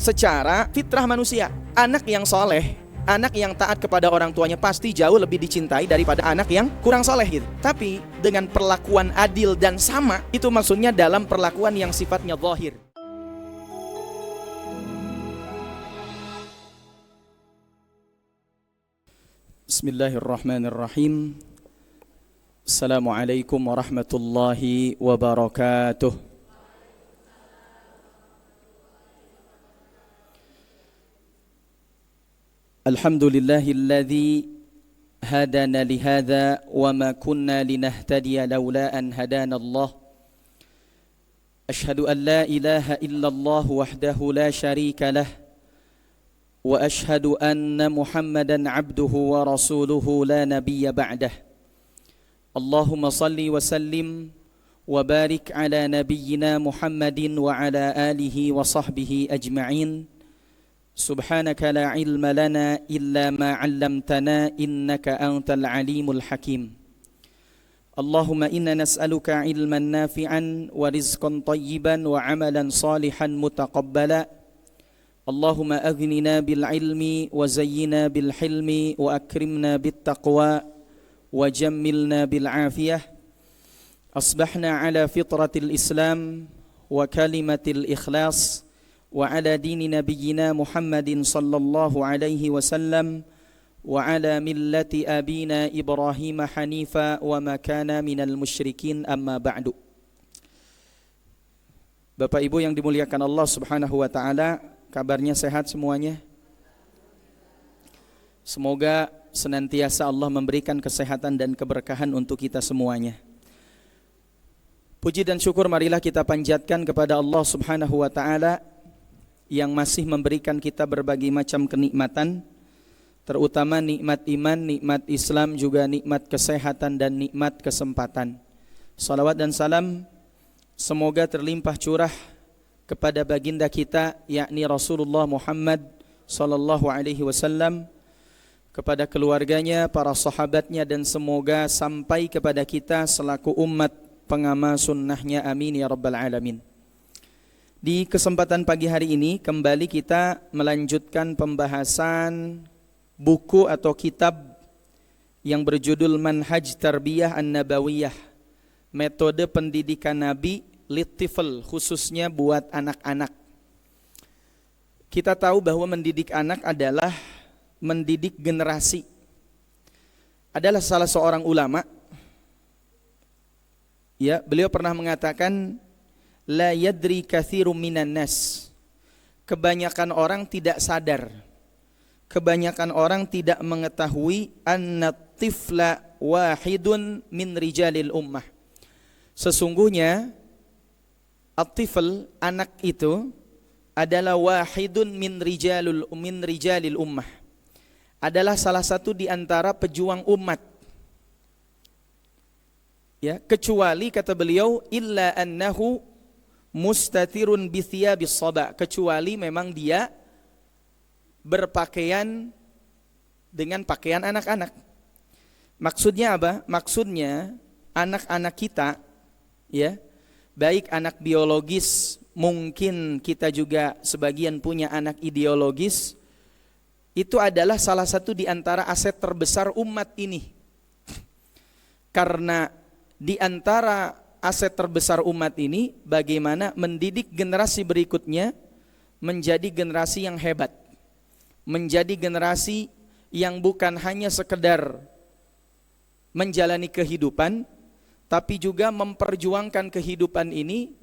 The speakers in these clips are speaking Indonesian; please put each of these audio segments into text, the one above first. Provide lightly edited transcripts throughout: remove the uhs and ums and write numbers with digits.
secara fitrah manusia. Anak yang soleh, anak yang taat kepada orang tuanya pasti jauh lebih dicintai daripada anak yang kurang soleh gitu. Tapi dengan perlakuan adil dan sama, itu maksudnya dalam perlakuan yang sifatnya zahir. Bismillahirrahmanirrahim. Assalamualaikum warahmatullahi wabarakatuh. Alhamdulillahilladzi hadana lihadza wa ma kunna linahtadiya laula an hadana Allah. Ashhadu an la ilaha illallah wahdahu la syarika lah wa ashhadu anna Muhammadan abduhu wa rasuluhu la nabiyya ba'dah. Allahumma salli wa sallim wa barik ala nabiyyina Muhammadin wa ala alihi wa sahbihi ajma'in. Subhanaka la ilma lana illa ma 'allamtana innaka antal alimul hakim. Allahumma inna nas'aluka ilman nafi'an wa rizqan tayyiban wa 'amalan salihan mutaqabbala. Allahumma aghnina bil ilmi wa zayyina bil hilmi wa akrimna bit taqwa wa jammilna bil afiyah. Asbahna ala fitratil Islam wa kalimatil ikhlas wa ala dini nabiyyina Muhammadin sallallahu alaihi wasallam wa ala millati abina Ibrahim hanifa wa ma kana minal musyrikin, amma ba'du. Bapak Ibu yang dimuliakan Allah Subhanahu wa taala, kabarnya sehat semuanya? Semoga senantiasa Allah memberikan kesehatan dan keberkahan untuk kita semuanya. Puji dan syukur marilah kita panjatkan kepada Allah Subhanahu wa taala yang masih memberikan kita berbagai macam kenikmatan, terutama nikmat iman, nikmat Islam, juga nikmat kesehatan dan nikmat kesempatan. Salawat dan salam semoga terlimpah curah kepada baginda kita, yakni Rasulullah Muhammad sallallahu alaihi wasallam, kepada keluarganya, para sahabatnya, dan semoga sampai kepada kita selaku umat pengamal sunnahnya, amin ya rabbal alamin. Di kesempatan pagi hari ini kembali kita melanjutkan pembahasan buku atau kitab yang berjudul Manhaj Tarbiyah An-Nabawiyah, metode pendidikan Nabi litifl, khususnya buat anak-anak. Kita tahu bahwa mendidik anak adalah mendidik generasi. Adalah salah seorang ulama, ya, beliau pernah mengatakan, la yadri katsirum minan nas. Kebanyakan orang tidak sadar, kebanyakan orang tidak mengetahui anna tifla wahidun min rijalil ummah. Sesungguhnya at-tifl, anak itu adalah wahidun min rijalil ummah, adalah salah satu di antara pejuang umat. Ya, kecuali kata beliau illa annahu mustatirun bi thiyabis saba, kecuali memang dia berpakaian dengan pakaian anak-anak. Maksudnya apa? Maksudnya anak-anak kita, ya, baik anak biologis, mungkin kita juga sebagian punya anak ideologis, itu adalah salah satu di antara aset terbesar umat ini. Karena di antara aset terbesar umat ini bagaimana mendidik generasi berikutnya menjadi generasi yang hebat, menjadi generasi yang bukan hanya sekedar menjalani kehidupan, tapi juga memperjuangkan kehidupan ini,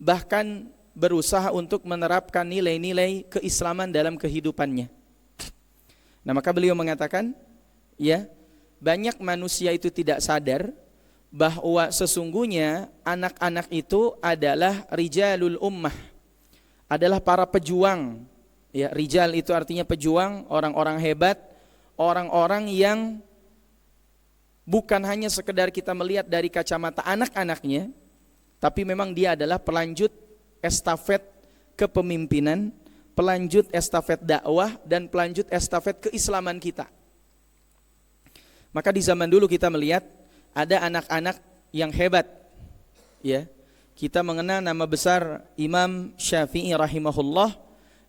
bahkan berusaha untuk menerapkan nilai-nilai keislaman dalam kehidupannya. Nah, maka beliau mengatakan, ya, banyak manusia itu tidak sadar bahwa sesungguhnya anak-anak itu adalah rijalul ummah, adalah para pejuang. Ya, rijal itu artinya pejuang, orang-orang hebat, orang-orang yang bukan hanya sekedar kita melihat dari kacamata anak-anaknya, tapi memang dia adalah pelanjut estafet kepemimpinan, pelanjut estafet dakwah, dan pelanjut estafet keislaman kita. Maka di zaman dulu kita melihat ada anak-anak yang hebat, ya. Kita mengenal nama besar Imam Syafi'i rahimahullah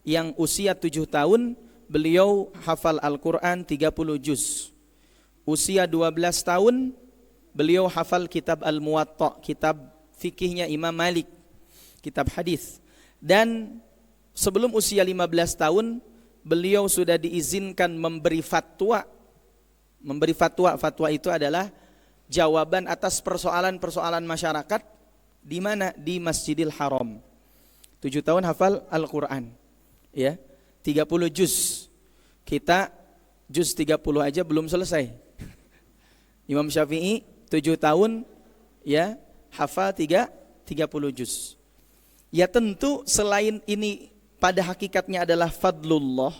yang usia 7 tahun beliau hafal Al-Quran 30 juz. Usia 12 tahun beliau hafal kitab Al-Muwatta, kitab fikihnya Imam Malik, kitab hadis. Dan sebelum usia 15 tahun beliau sudah diizinkan memberi fatwa. Memberi fatwa, fatwa itu adalah jawaban atas persoalan-persoalan masyarakat di mana? Di Masjidil Haram. 7 tahun hafal Al-Quran, ya, 30 juz. Kita juz 30 aja belum selesai. Imam Syafi'i 7 tahun ya hafal 30 juz. Ya tentu selain ini pada hakikatnya adalah fadlullah.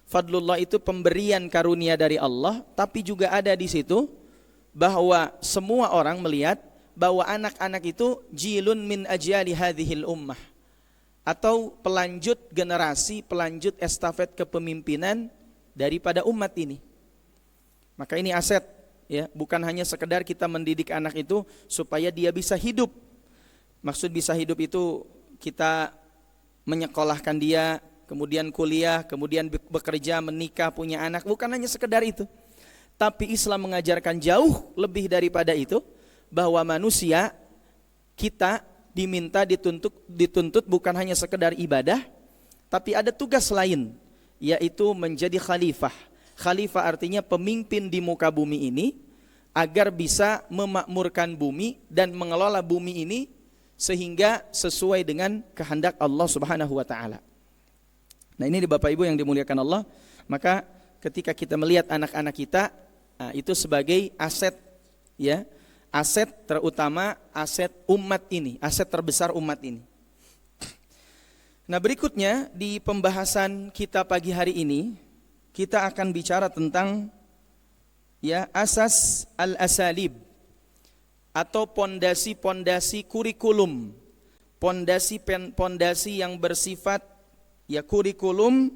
Fadlullah itu pemberian karunia dari Allah, tapi juga ada di situ bahwa semua orang melihat bahwa anak-anak itu jilun min ajyali hadhil ummah, atau pelanjut generasi, pelanjut estafet kepemimpinan daripada umat ini. Maka ini aset, ya, bukan hanya sekedar kita mendidik anak itu supaya dia bisa hidup. Maksud bisa hidup itu kita menyekolahkan dia, kemudian kuliah, kemudian bekerja, menikah, punya anak, bukan hanya sekedar itu. Tapi Islam mengajarkan jauh lebih daripada itu, bahwa manusia kita diminta dituntut bukan hanya sekedar ibadah, tapi ada tugas lain, yaitu menjadi khalifah. Khalifah artinya pemimpin di muka bumi ini, agar bisa memakmurkan bumi dan mengelola bumi ini sehingga sesuai dengan kehendak Allah Subhanahu wa taala. Nah, ini Bapak Ibu yang dimuliakan Allah, maka ketika kita melihat anak-anak kita, itu sebagai aset, ya, aset terutama, aset umat ini, aset terbesar umat ini. Nah, berikutnya di pembahasan kita pagi hari ini, kita akan bicara tentang, ya, asas al-asalib, atau pondasi-pondasi kurikulum, pondasi yang bersifat, ya, kurikulum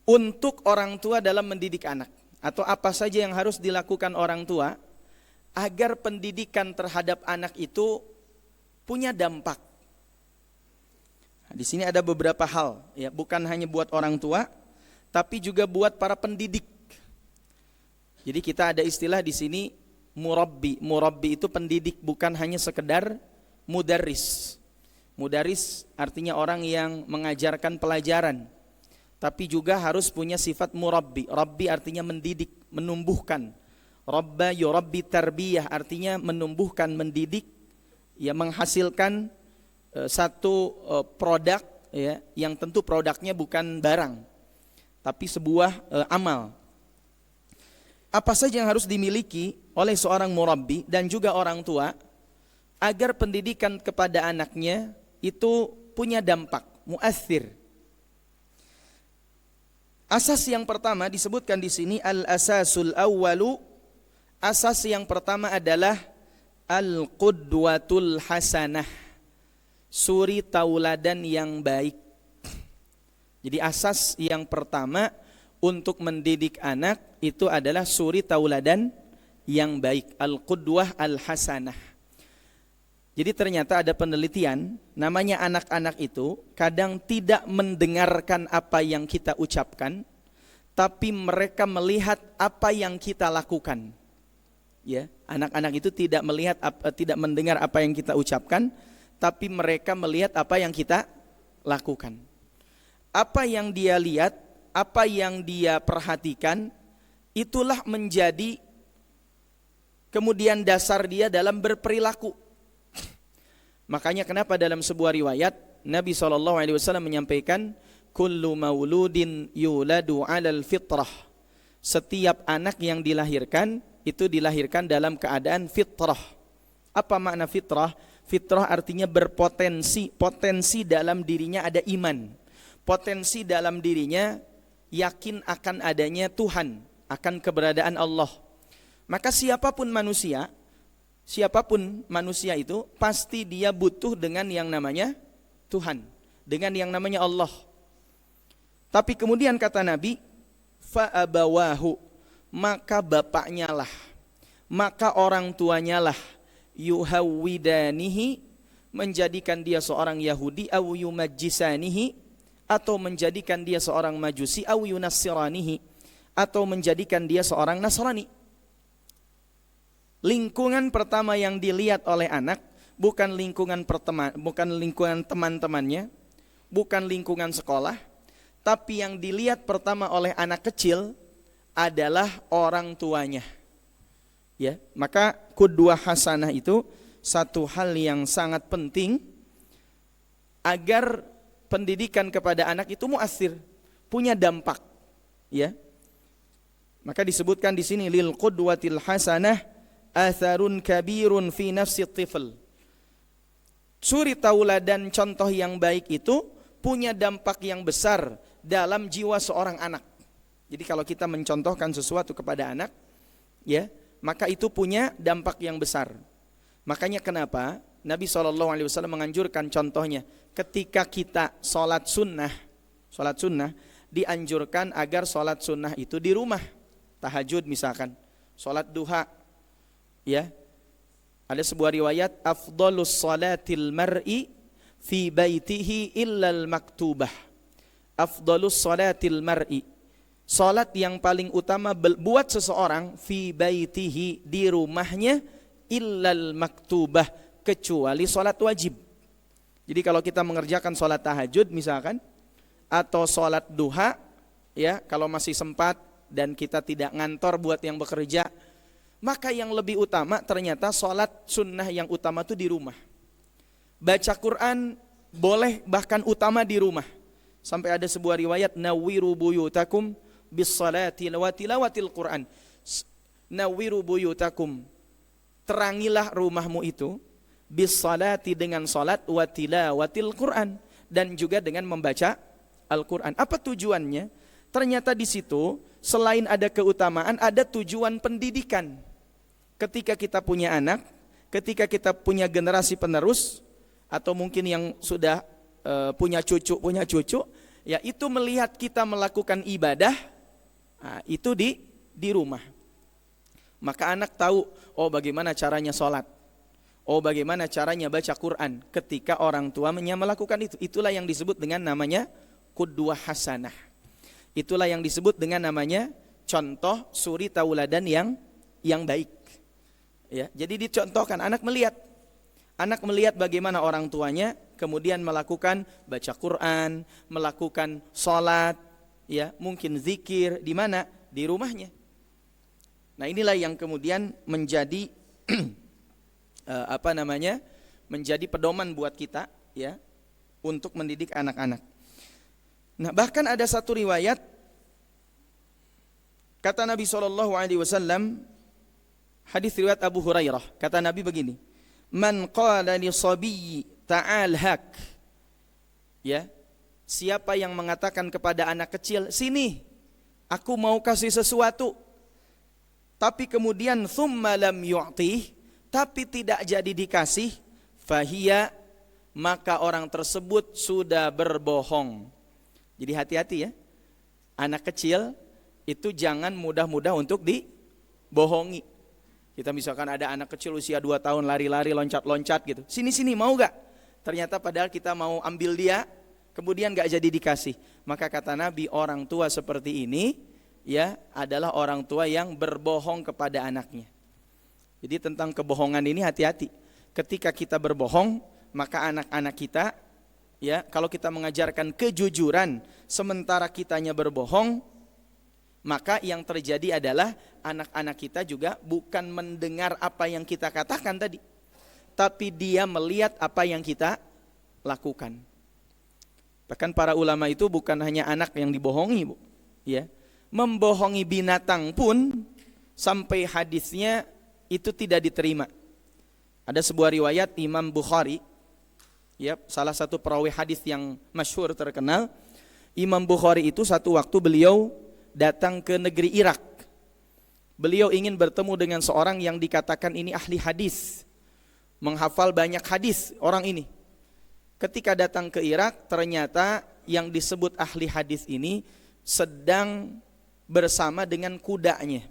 untuk orang tua dalam mendidik anak, atau apa saja yang harus dilakukan orang tua agar pendidikan terhadap anak itu punya dampak. Nah, di sini ada beberapa hal, ya, bukan hanya buat orang tua, tapi juga buat para pendidik. Jadi kita ada istilah di sini murabbi. Murabbi itu pendidik, bukan hanya sekedar mudarris. Mudarris artinya orang yang mengajarkan pelajaran, tapi juga harus punya sifat murabbi. Rabbi artinya mendidik, menumbuhkan. Rabba yurabbi tarbiyah artinya menumbuhkan, mendidik, ya, menghasilkan satu produk, ya, yang tentu produknya bukan barang, tapi sebuah amal. Apa saja yang harus dimiliki oleh seorang murabbi dan juga orang tua agar pendidikan kepada anaknya itu punya dampak, muathir. Asas yang pertama disebutkan di sini al-asasul awwalu. Asas yang pertama adalah al-qudwatul hasanah, suri tauladan yang baik. Jadi asas yang pertama untuk mendidik anak itu adalah suri tauladan yang baik, al-qudwah al-hasanah. Jadi ternyata ada penelitian, namanya anak-anak itu kadang tidak mendengarkan apa yang kita ucapkan, tapi mereka melihat apa yang kita lakukan. Ya, anak-anak itu tidak mendengar apa yang kita ucapkan, tapi mereka melihat apa yang kita lakukan. Apa yang dia lihat, apa yang dia perhatikan, itulah menjadi kemudian dasar dia dalam berperilaku. Makanya kenapa dalam sebuah riwayat Nabi SAW menyampaikan, kullu mauludin yuladu alal fitrah. Setiap anak yang dilahirkan itu dilahirkan dalam keadaan fitrah. Apa makna fitrah? Fitrah artinya berpotensi, potensi dalam dirinya ada iman. Potensi dalam dirinya yakin akan adanya Tuhan, akan keberadaan Allah. Maka siapapun manusia itu pasti dia butuh dengan yang namanya Tuhan, dengan yang namanya Allah. Tapi kemudian kata Nabi, fa'abawahu, maka bapaknya lah, maka orang tuanya lah, yuhawwidanihi, menjadikan dia seorang Yahudi, aw yumajjisanihi, atau menjadikan dia seorang majusi, aw yunassiranihi, atau menjadikan dia seorang Nasrani. Lingkungan pertama yang dilihat oleh anak bukan lingkungan teman-temannya, bukan lingkungan sekolah, tapi yang dilihat pertama oleh anak kecil adalah orang tuanya. Ya, maka qudwah hasanah itu satu hal yang sangat penting agar pendidikan kepada anak itu muassir, punya dampak, ya. Maka disebutkan di sini lil qudwatil hasanah atharun kabirun fi nafsi tifl. Suri tauladan contoh yang baik itu punya dampak yang besar dalam jiwa seorang anak. Jadi kalau kita mencontohkan sesuatu kepada anak, ya, maka itu punya dampak yang besar. Makanya kenapa Nabi SAW menganjurkan contohnya ketika kita sholat sunnah dianjurkan agar sholat sunnah itu di rumah. Tahajud misalkan, sholat duha, ya. Ada sebuah riwayat, afdhalus salatil mar'i fi baitihi illal maktubah. Afdhalus salatil mar'i, salat yang paling utama buat seseorang fi baitihi, di rumahnya, illal maktubah, kecuali salat wajib. Jadi kalau kita mengerjakan salat tahajud misalkan, atau salat duha, ya, kalau masih sempat dan kita tidak ngantor buat yang bekerja, maka yang lebih utama ternyata sholat sunnah yang utama itu di rumah. Baca Quran boleh bahkan utama di rumah. Sampai ada sebuah riwayat, nawwiru buyutakum bis-salati wa tilawatil Quran. Nawwiru buyutakum, terangilah rumahmu itu bis-salati, dengan salat, wa tilawatil Quran, dan juga dengan membaca Al-Quran. Apa tujuannya? Ternyata di situ selain ada keutamaan, ada tujuan pendidikan. Ketika kita punya anak, ketika kita punya generasi penerus, atau mungkin yang sudah punya cucu, ya itu melihat kita melakukan ibadah, nah, itu di rumah. Maka anak tahu, oh bagaimana caranya sholat, oh bagaimana caranya baca Quran ketika orang tuanya melakukan itu. Itulah yang disebut dengan namanya qudwah hasanah. Itulah yang disebut dengan namanya contoh suri tauladan yang baik. Ya, jadi dicontohkan, anak melihat bagaimana orang tuanya kemudian melakukan baca Quran, melakukan sholat, ya, mungkin zikir di mana? Di rumahnya. Nah, inilah yang kemudian menjadi menjadi pedoman buat kita, ya, untuk mendidik anak-anak. Nah, bahkan ada satu riwayat, kata Nabi SAW, hadis riwayat Abu Hurairah, kata Nabi begini, man qala li sabiyyi ta'al hak, ya, siapa yang mengatakan kepada anak kecil, sini, aku mau kasih sesuatu, tapi kemudian thumma lam yu'tih, tapi tidak jadi dikasih, fahiya, maka orang tersebut sudah berbohong. Jadi hati-hati, ya, anak kecil itu jangan mudah-mudah untuk dibohongi. Kita misalkan ada anak kecil usia 2 tahun lari-lari, loncat-loncat gitu, sini-sini mau gak? Ternyata padahal kita mau ambil dia, kemudian gak jadi dikasih. Maka kata Nabi, orang tua seperti ini, ya, adalah orang tua yang berbohong kepada anaknya. Jadi tentang kebohongan ini hati-hati. Ketika kita berbohong, maka anak-anak kita, ya, kalau kita mengajarkan kejujuran sementara kitanya berbohong, maka yang terjadi adalah anak-anak kita juga bukan mendengar apa yang kita katakan tadi, tapi dia melihat apa yang kita lakukan. Bahkan para ulama itu bukan hanya anak yang dibohongi, Bu, ya, membohongi binatang pun sampai hadisnya itu tidak diterima. Ada sebuah riwayat Imam Bukhari, ya, salah satu perawi hadis yang masyhur terkenal. Imam Bukhari itu satu waktu beliau datang ke negeri Irak. Beliau ingin bertemu dengan seorang yang dikatakan ini ahli hadis, menghafal banyak hadis orang ini. Ketika datang ke Irak, ternyata yang disebut ahli hadis ini sedang bersama dengan kudanya.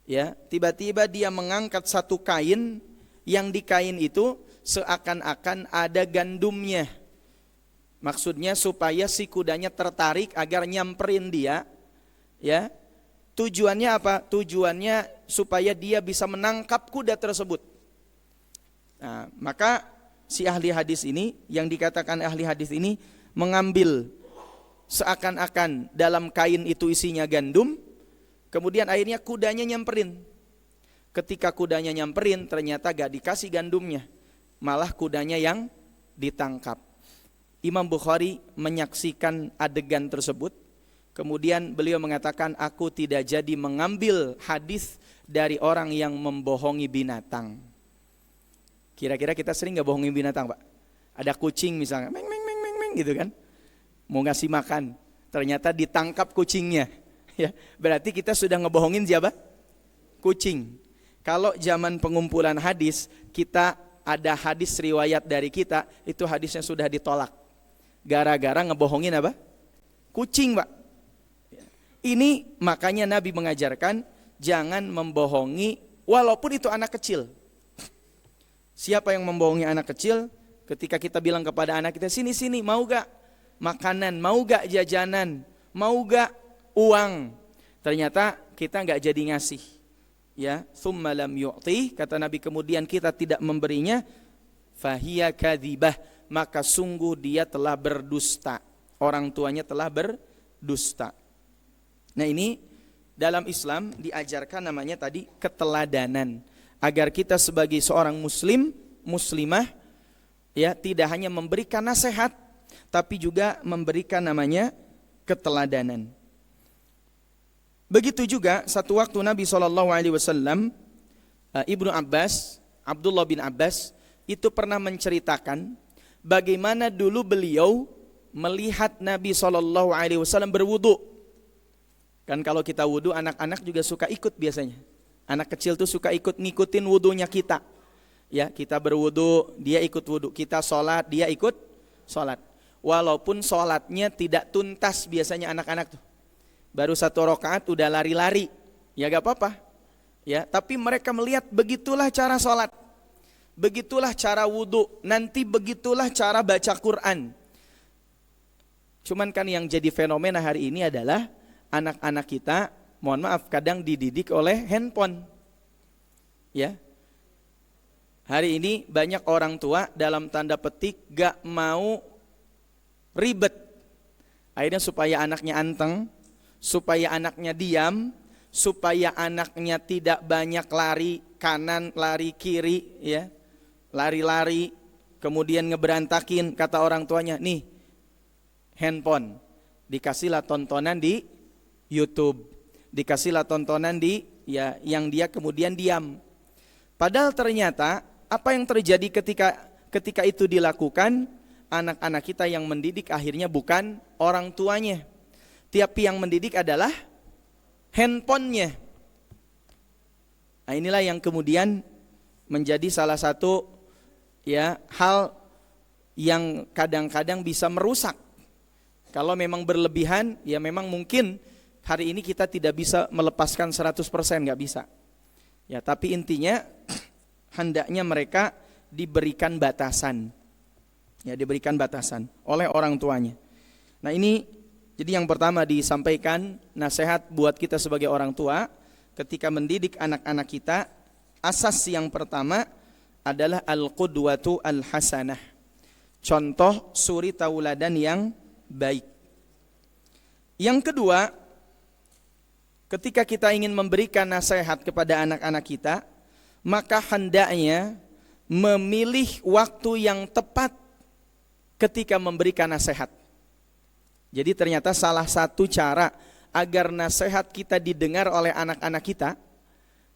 Ya, tiba-tiba dia mengangkat satu kain, yang di kain itu seakan-akan ada gandumnya. Maksudnya supaya si kudanya tertarik agar nyamperin dia, ya. Tujuannya apa? Tujuannya supaya dia bisa menangkap kuda tersebut. Nah, maka si ahli hadis ini, yang dikatakan ahli hadis ini, mengambil seakan-akan dalam kain itu isinya gandum, kemudian akhirnya kudanya nyamperin. Ketika kudanya nyamperin, ternyata gak dikasih gandumnya, malah kudanya yang ditangkap. Imam Bukhari menyaksikan adegan tersebut. Kemudian beliau mengatakan, aku tidak jadi mengambil hadis dari orang yang membohongi binatang. Kira-kira kita sering gak bohongin binatang, Pak? Ada kucing misalnya, meng meng meng meng meng gitu kan, mau ngasih makan, ternyata ditangkap kucingnya. Ya, berarti kita sudah ngebohongin siapa? Kucing. Kalau zaman pengumpulan hadis, kita ada hadis riwayat dari kita, itu hadisnya sudah ditolak. Gara-gara ngebohongin apa? Kucing, Pak. Ini makanya Nabi mengajarkan jangan membohongi walaupun itu anak kecil. Siapa yang membohongi anak kecil? Ketika kita bilang kepada anak kita, sini mau gak makanan, mau gak jajanan, mau gak uang? Ternyata kita gak jadi ngasih. Ya, tsumma lam yu'ti, kata Nabi, kemudian kita tidak memberinya, fahiya kadzibah, maka sungguh dia telah berdusta. Orang tuanya telah berdusta. Nah, ini dalam Islam diajarkan namanya tadi keteladanan, agar kita sebagai seorang muslim, muslimah, ya, tidak hanya memberikan nasihat, tapi juga memberikan namanya keteladanan. Begitu juga satu waktu Nabi SAW, Ibnu Abbas, Abdullah bin Abbas, itu pernah menceritakan bagaimana dulu beliau melihat Nabi SAW berwudu. Kan kalau kita wudu, anak-anak juga suka ikut biasanya. Anak kecil tuh suka ikut ngikutin wudunya kita. Ya, kita berwudu, dia ikut wudu. Kita sholat, dia ikut sholat. Walaupun sholatnya tidak tuntas biasanya anak-anak tuh. Baru 1 rakaat udah lari-lari. Ya gak apa-apa. Ya, tapi mereka melihat begitulah cara sholat. Begitulah cara wudu. Nanti begitulah cara baca Quran. Cuman kan yang jadi fenomena hari ini adalah anak-anak kita, mohon maaf, kadang dididik oleh handphone. Ya. Hari ini banyak orang tua dalam tanda petik gak mau ribet. Akhirnya supaya anaknya anteng, supaya anaknya diam, supaya anaknya tidak banyak lari kanan, lari kiri, ya, lari-lari, kemudian ngeberantakin, kata orang tuanya, nih handphone, dikasihlah tontonan di YouTube, dikasihlah tontonan di, ya, yang dia kemudian diam. Padahal ternyata apa yang terjadi ketika itu dilakukan, anak-anak kita yang mendidik akhirnya bukan orang tuanya, tapi yang mendidik adalah handphonenya. Nah, inilah yang kemudian menjadi salah satu, ya, hal yang kadang-kadang bisa merusak. Kalau memang berlebihan, ya memang mungkin hari ini kita tidak bisa melepaskan 100%, gak bisa. Ya, tapi intinya hendaknya mereka diberikan batasan. Ya, diberikan batasan oleh orang tuanya. Nah, ini jadi yang pertama disampaikan nasihat buat kita sebagai orang tua ketika mendidik anak-anak kita. Asas yang pertama adalah al-qudwatu al-hasanah. Contoh suri tauladan yang baik. Yang kedua, ketika kita ingin memberikan nasihat kepada anak-anak kita, maka hendaknya memilih waktu yang tepat ketika memberikan nasihat. Jadi ternyata salah satu cara agar nasihat kita didengar oleh anak-anak kita,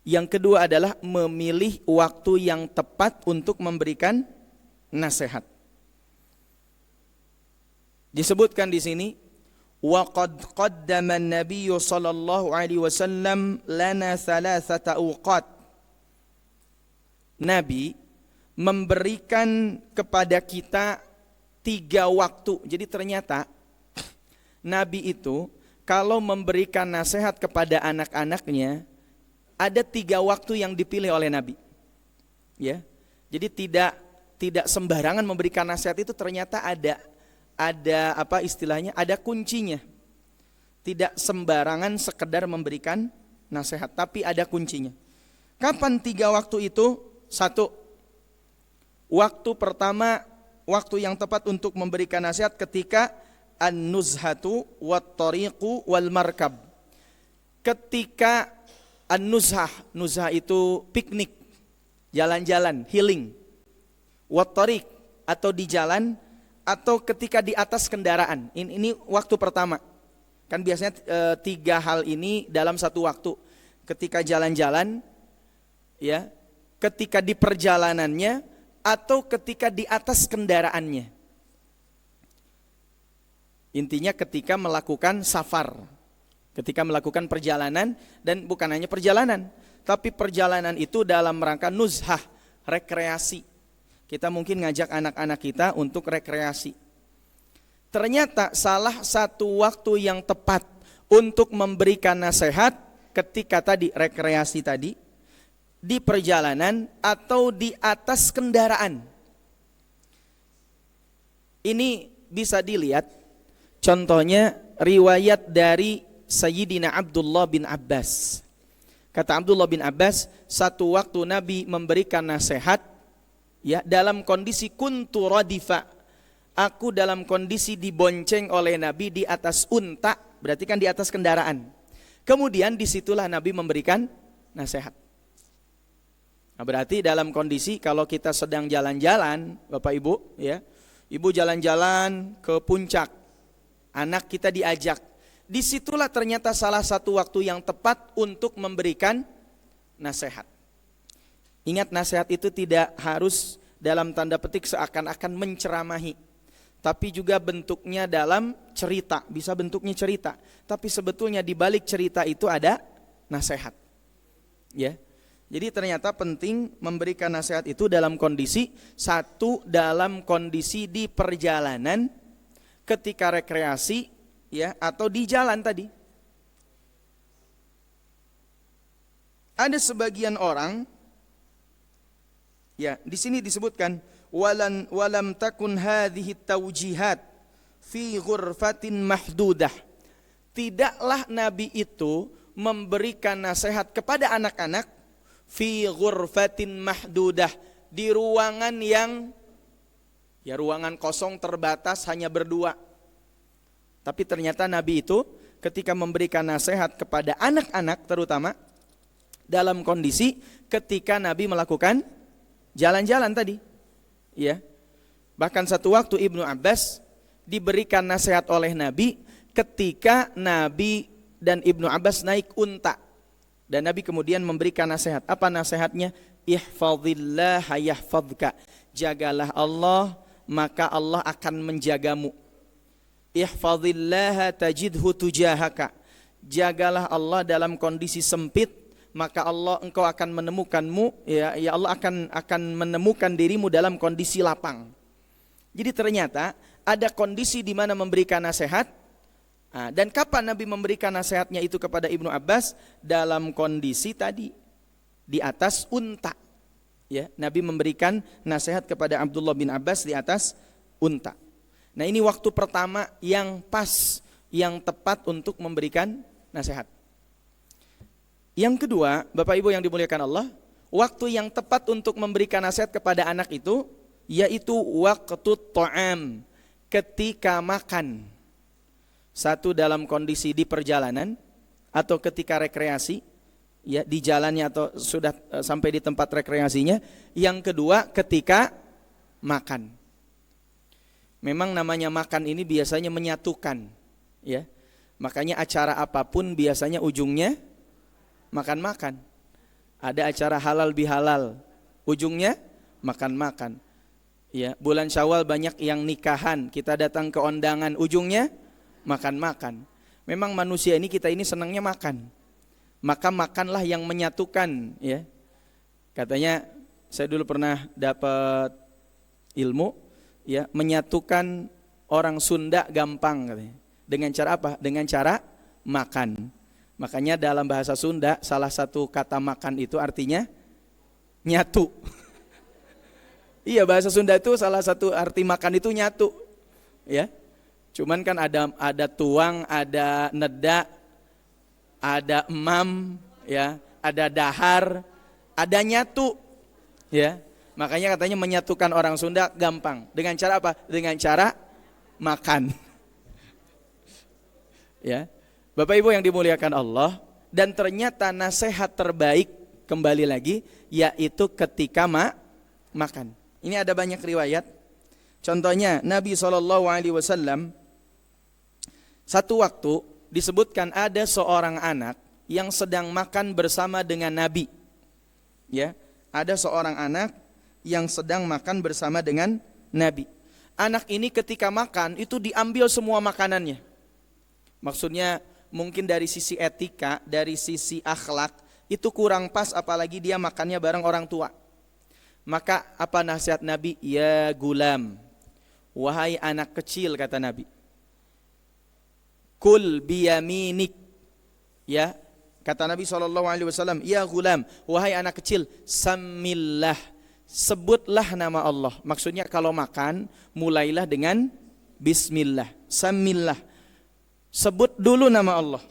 yang kedua adalah memilih waktu yang tepat untuk memberikan nasihat. Disebutkan di sini, wa qad qaddama an-nabiy sallallahu alaihi wasallam lana thalathata awqat. Nabi memberikan kepada kita 3 waktu. Jadi ternyata Nabi itu kalau memberikan nasihat kepada anak-anaknya, ada 3 waktu yang dipilih oleh Nabi. Ya. Jadi tidak sembarangan memberikan nasihat, itu ternyata ada apa istilahnya, ada kuncinya. Tidak sembarangan sekedar memberikan nasihat, tapi ada kuncinya. Kapan 3 waktu itu? 1, waktu pertama, waktu yang tepat untuk memberikan nasihat ketika an-nuzhatu wat-tariqu wal markab. Ketika an-nuzhah, nuzhah itu piknik, jalan-jalan, healing. Wat-tariq atau di jalan, atau ketika di atas kendaraan. Ini waktu pertama. Kan biasanya 3 hal ini dalam satu waktu. Ketika jalan-jalan, ya, ketika di perjalanannya, atau ketika di atas kendaraannya. Intinya ketika melakukan safar, ketika melakukan perjalanan, dan bukan hanya perjalanan, tapi perjalanan itu dalam rangka nuzhah, rekreasi. Kita mungkin ngajak anak-anak kita untuk rekreasi. Ternyata salah satu waktu yang tepat untuk memberikan nasihat ketika tadi rekreasi tadi, di perjalanan atau di atas kendaraan. Ini bisa dilihat contohnya riwayat dari Sayyidina Abdullah bin Abbas. Kata Abdullah bin Abbas, satu waktu Nabi memberikan nasihat, ya, dalam kondisi kuntu radifa. Aku dalam kondisi dibonceng oleh Nabi di atas unta, berarti kan di atas kendaraan. Kemudian disitulah Nabi memberikan nasihat. Nah, berarti dalam kondisi kalau kita sedang jalan-jalan, Bapak Ibu, ya, Ibu jalan-jalan ke puncak, anak kita diajak. Disitulah ternyata salah satu waktu yang tepat untuk memberikan nasihat. Ingat, nasihat itu tidak harus dalam tanda petik seakan-akan menceramahi, tapi juga bentuknya dalam cerita, bisa bentuknya cerita. Tapi sebetulnya di balik cerita itu ada nasihat. Ya. Jadi ternyata penting memberikan nasihat itu dalam kondisi, 1, dalam kondisi di perjalanan, ketika rekreasi, ya, atau di jalan tadi. Ada sebagian orang, ya, di sini disebutkan walam takun hadhihi taujihat fi ghurfatin mahdudah. Tidaklah Nabi itu memberikan nasihat kepada anak-anak fi ghurfatin mahdudah, di ruangan yang, ya, ruangan kosong terbatas hanya berdua. Tapi ternyata Nabi itu ketika memberikan nasihat kepada anak-anak terutama dalam kondisi ketika Nabi melakukan jalan-jalan tadi. Ya. Bahkan satu waktu Ibnu Abbas diberikan nasihat oleh Nabi ketika Nabi dan Ibnu Abbas naik unta. Dan Nabi kemudian memberikan nasihat. Apa nasihatnya? Ihfazillah yahfazka. Jagalah Allah, maka Allah akan menjagamu. Ihfazillah tajidhu tujahaka. Jagalah Allah dalam kondisi sempit, maka engkau akan menemukanmu, ya Allah akan menemukan dirimu dalam kondisi lapang. Jadi ternyata ada kondisi di mana memberikan nasihat. Dan kapan Nabi memberikan nasihatnya itu kepada Ibnu Abbas? Dalam kondisi tadi di atas unta. Ya, Nabi memberikan nasihat kepada Abdullah bin Abbas di atas unta. Nah, ini waktu pertama yang pas, yang tepat untuk memberikan nasihat. Yang kedua, Bapak Ibu yang dimuliakan Allah, waktu yang tepat untuk memberikan nasihat kepada anak itu yaitu waktu ta'am, ketika makan. 1, dalam kondisi di perjalanan atau ketika rekreasi, ya, di jalannya atau sudah sampai di tempat rekreasinya. Yang kedua, ketika makan. Memang namanya makan ini biasanya menyatukan, ya. Makanya acara apapun biasanya ujungnya makan-makan. Ada acara halal bihalal, ujungnya makan-makan. Ya, bulan Syawal banyak yang nikahan, kita datang ke undangan, ujungnya makan-makan. Memang manusia ini, kita ini senangnya makan. Maka makanlah yang menyatukan, ya. Katanya saya dulu pernah dapat ilmu, ya, menyatukan orang Sunda gampang katanya. Dengan cara apa? Dengan cara makan. Makanya dalam bahasa Sunda salah satu kata makan itu artinya nyatu. Iya, bahasa Sunda itu salah satu arti makan itu nyatu. Ya. Cuman kan ada tuang, ada neda, ada emam, ya, ada dahar, ada nyatu, ya. Makanya katanya menyatukan orang Sunda gampang. Dengan cara apa? Dengan cara makan. Ya. Bapak Ibu yang dimuliakan Allah, dan ternyata nasihat terbaik kembali lagi yaitu ketika makan. Ini ada banyak riwayat. Contohnya Nabi SAW satu waktu disebutkan ada seorang anak yang sedang makan bersama dengan Nabi. Ya, ada seorang anak yang sedang makan bersama dengan Nabi. Anak ini ketika makan itu diambil semua makanannya. Maksudnya mungkin dari sisi etika, dari sisi akhlak itu kurang pas, apalagi dia makannya bareng orang tua. Maka apa nasihat Nabi? Ya gulam, wahai anak kecil, kata Nabi, kul biyaminik. Ya, kata Nabi SAW, ya gulam, wahai anak kecil, samillah, sebutlah nama Allah. Maksudnya kalau makan mulailah dengan bismillah, samillah, sebut dulu nama Allah.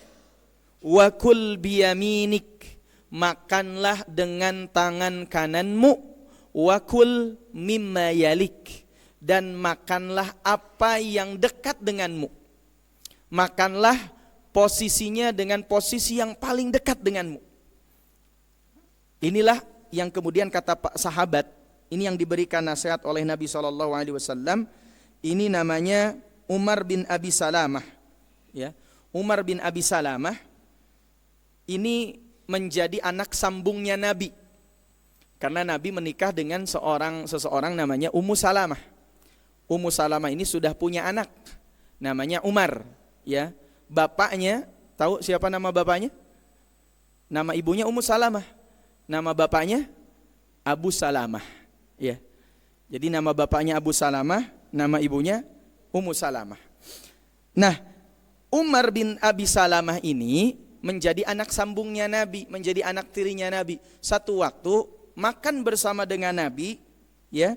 Wa kul biyaminik, makanlah dengan tangan kananmu. Wa kul mimma yalik, dan makanlah apa yang dekat denganmu. Makanlah posisinya dengan posisi yang paling dekat denganmu. Inilah yang kemudian kata Pak sahabat, ini yang diberikan nasihat oleh Nabi SAW. Ini namanya Umar bin Abi Salamah. Ya, Umar bin Abi Salamah ini menjadi anak sambungnya Nabi. Karena Nabi menikah dengan seseorang namanya Ummu Salamah. Ummu Salamah ini sudah punya anak namanya Umar, ya. Bapaknya, tahu siapa nama bapaknya? Nama ibunya Ummu Salamah. Nama bapaknya Abu Salamah, ya. Jadi nama bapaknya Abu Salamah, nama ibunya Ummu Salamah. Nah, Umar bin Abi Salamah ini menjadi anak sambungnya Nabi, menjadi anak tirinya Nabi. Satu waktu makan bersama dengan Nabi, ya.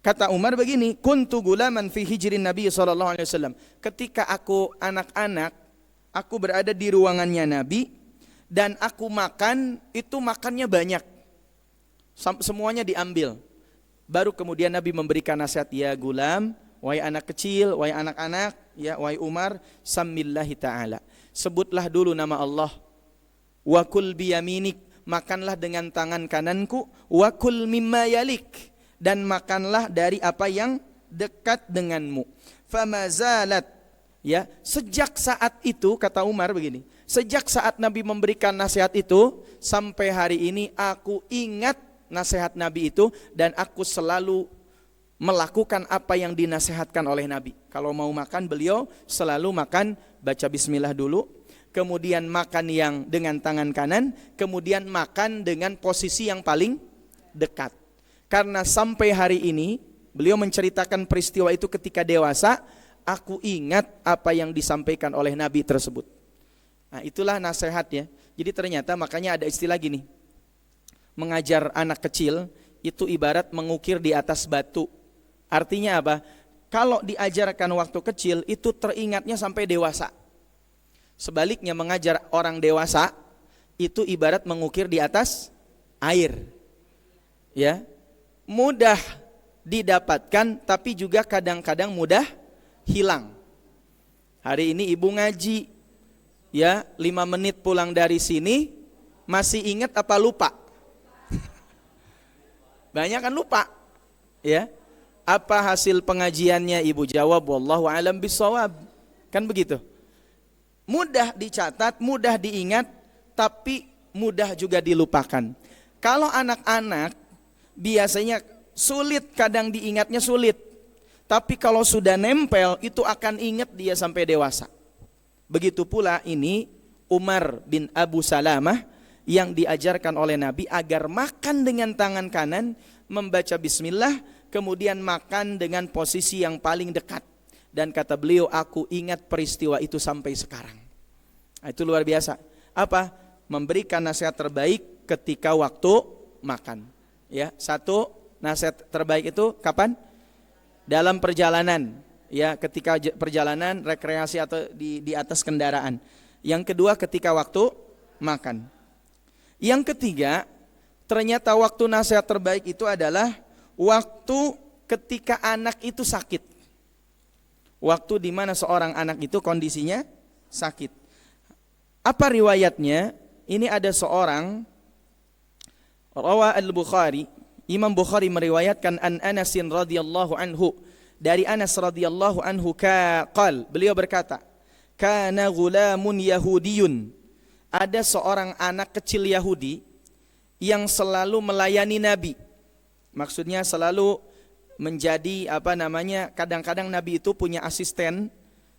Kata Umar begini, kuntu gulaman fi hijrin Nabi sallallahu alaihi wasallam. Ketika aku anak-anak, aku berada di ruangannya Nabi dan aku makan, itu makannya banyak. Semuanya diambil. Baru kemudian Nabi memberikan nasihat, ya gulam, wahai anak kecil, wahai anak-anak, ya, wahai Umar, samillahi ta'ala, sebutlah dulu nama Allah. Wa kul biyaminik, makanlah dengan tangan kananku. Wa kul mimma yalik, dan makanlah dari apa yang dekat denganmu. Famazalat, ya, sejak saat itu, kata Umar begini, sejak saat Nabi memberikan nasihat itu sampai hari ini aku ingat nasihat Nabi itu dan aku selalu melakukan apa yang dinasihatkan oleh Nabi. Kalau mau makan, beliau selalu makan baca bismillah dulu, kemudian makan yang dengan tangan kanan, kemudian makan dengan posisi yang paling dekat. Karena sampai hari ini beliau menceritakan peristiwa itu ketika dewasa, aku ingat apa yang disampaikan oleh Nabi tersebut. Nah, itulah nasihatnya. Jadi ternyata makanya ada istilah gini, mengajar anak kecil itu ibarat mengukir di atas batu. Artinya apa? Kalau diajarkan waktu kecil itu teringatnya sampai dewasa. Sebaliknya mengajar orang dewasa itu ibarat mengukir di atas air. Ya, mudah didapatkan tapi juga kadang-kadang mudah hilang. Hari ini ibu ngaji, ya, 5 menit pulang dari sini masih ingat apa lupa? Banyak kan lupa, ya. Apa hasil pengajiannya ibu jawab wallahu alam bisawab, kan begitu. Mudah dicatat, mudah diingat, tapi mudah juga dilupakan. Kalau anak-anak biasanya sulit, kadang diingatnya sulit, tapi kalau sudah nempel itu akan ingat dia sampai dewasa. Begitu pula ini Umar bin Abu Salamah yang diajarkan oleh Nabi agar makan dengan tangan kanan, membaca bismillah, kemudian makan dengan posisi yang paling dekat. Dan kata beliau, aku ingat peristiwa itu sampai sekarang. Nah, itu luar biasa. Apa? Memberikan nasihat terbaik ketika waktu makan. Ya, satu, nasihat terbaik itu kapan? Dalam perjalanan. ya ketika perjalanan rekreasi atau di atas kendaraan. Yang kedua ketika waktu makan. Yang ketiga, ternyata waktu nasihat terbaik itu adalah waktu ketika anak itu sakit. Waktu di mana seorang anak itu kondisinya sakit. Apa riwayatnya? Ini ada seorang rawa al-Bukhari, Imam Bukhari meriwayatkan an Anasin radhiyallahu anhu, dari Anas radhiyallahu anhu qal, beliau berkata, kana ghulamun yahudiyun, ada seorang anak kecil Yahudi yang selalu melayani Nabi. Maksudnya selalu menjadi kadang-kadang Nabi itu punya asisten,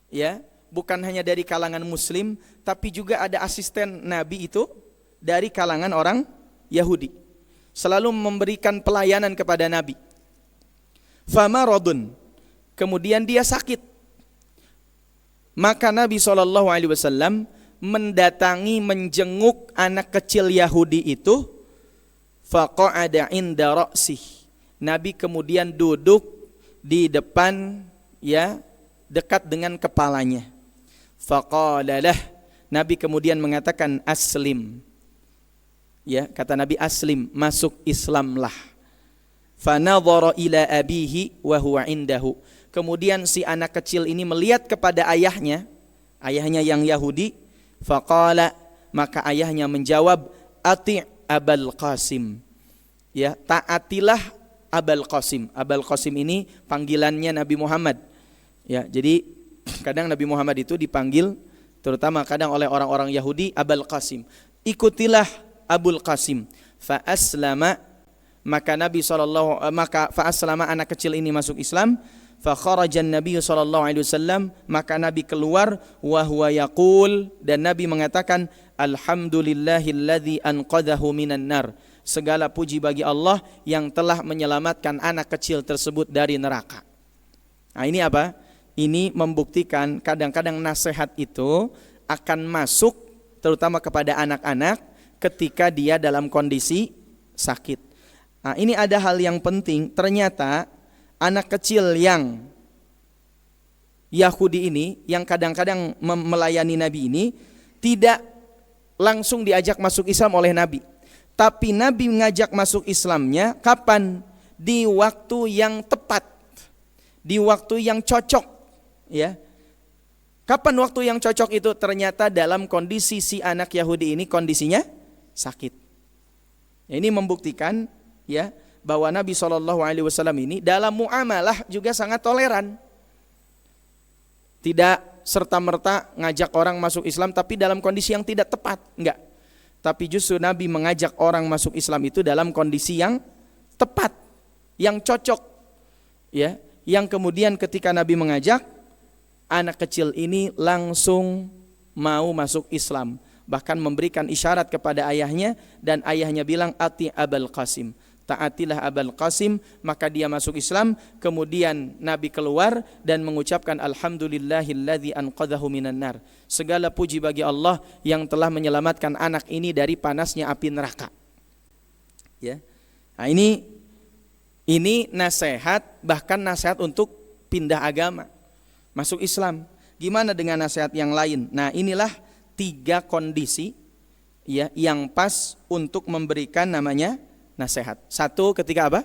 ya, bukan hanya dari kalangan muslim, tapi juga ada asisten Nabi itu dari kalangan orang Yahudi, selalu memberikan pelayanan kepada Nabi. Famaradun, kemudian dia sakit. Maka Nabi SAW mendatangi, menjenguk anak kecil Yahudi itu. Faqa'ada inda ra'sih, Nabi kemudian duduk di depan, ya, dekat dengan kepalanya. Faqalalah, Nabi kemudian mengatakan aslim. Ya, kata Nabi, aslim, masuk Islamlah. Fanadhara ila abihi wa huwa indahu. Kemudian si anak kecil ini melihat kepada ayahnya yang Yahudi. Faqala, maka ayahnya menjawab, ati' Abul Qasim. Ya, taatilah Abul Qasim. Abul Qasim ini panggilannya Nabi Muhammad. Ya, jadi kadang Nabi Muhammad itu dipanggil, terutama kadang oleh orang-orang Yahudi, Abul Qasim. Ikutilah Abul Qasim. Fa aslama, maka Nabi fa'aslama, anak kecil ini masuk Islam. Fa kharajan Nabi SAW, maka Nabi keluar, wa huwa yaqul, dan Nabi mengatakan, alhamdulillahilladzi anqadhahu minan nar. Segala puji bagi Allah yang telah menyelamatkan anak kecil tersebut dari neraka. Nah, ini apa? Ini membuktikan kadang-kadang nasihat itu akan masuk terutama kepada anak-anak ketika dia dalam kondisi sakit. Nah, ini ada hal yang penting. Ternyata anak kecil yang Yahudi ini, yang kadang-kadang melayani Nabi ini, tidak langsung diajak masuk Islam oleh Nabi. Tapi Nabi mengajak masuk Islamnya kapan? Di waktu yang tepat, di waktu yang cocok, ya. Kapan waktu yang cocok itu? Ternyata dalam kondisi si anak Yahudi ini kondisinya sakit. Ini membuktikan, ya, bahwa Nabi SAW ini dalam muamalah juga sangat toleran. Tidak serta-merta ngajak orang masuk Islam tapi dalam kondisi yang tidak tepat, enggak. Tapi justru Nabi mengajak orang masuk Islam itu dalam kondisi yang tepat, yang cocok, ya. Yang kemudian ketika Nabi mengajak, anak kecil ini langsung mau masuk Islam, bahkan memberikan isyarat kepada ayahnya, dan ayahnya bilang, ati Abul Qasim, taatilah Abul Qasim. Maka dia masuk Islam. Kemudian Nabi keluar dan mengucapkan alhamdulillahilladzi anqadhahu minan nar. Segala puji bagi Allah yang telah menyelamatkan anak ini dari panasnya api neraka. Ya. Nah, ini nasihat, bahkan nasihat untuk pindah agama, masuk Islam. Gimana dengan nasihat yang lain? Nah, inilah 3 kondisi, ya, yang pas untuk memberikan namanya nasihat. 1, ketika apa?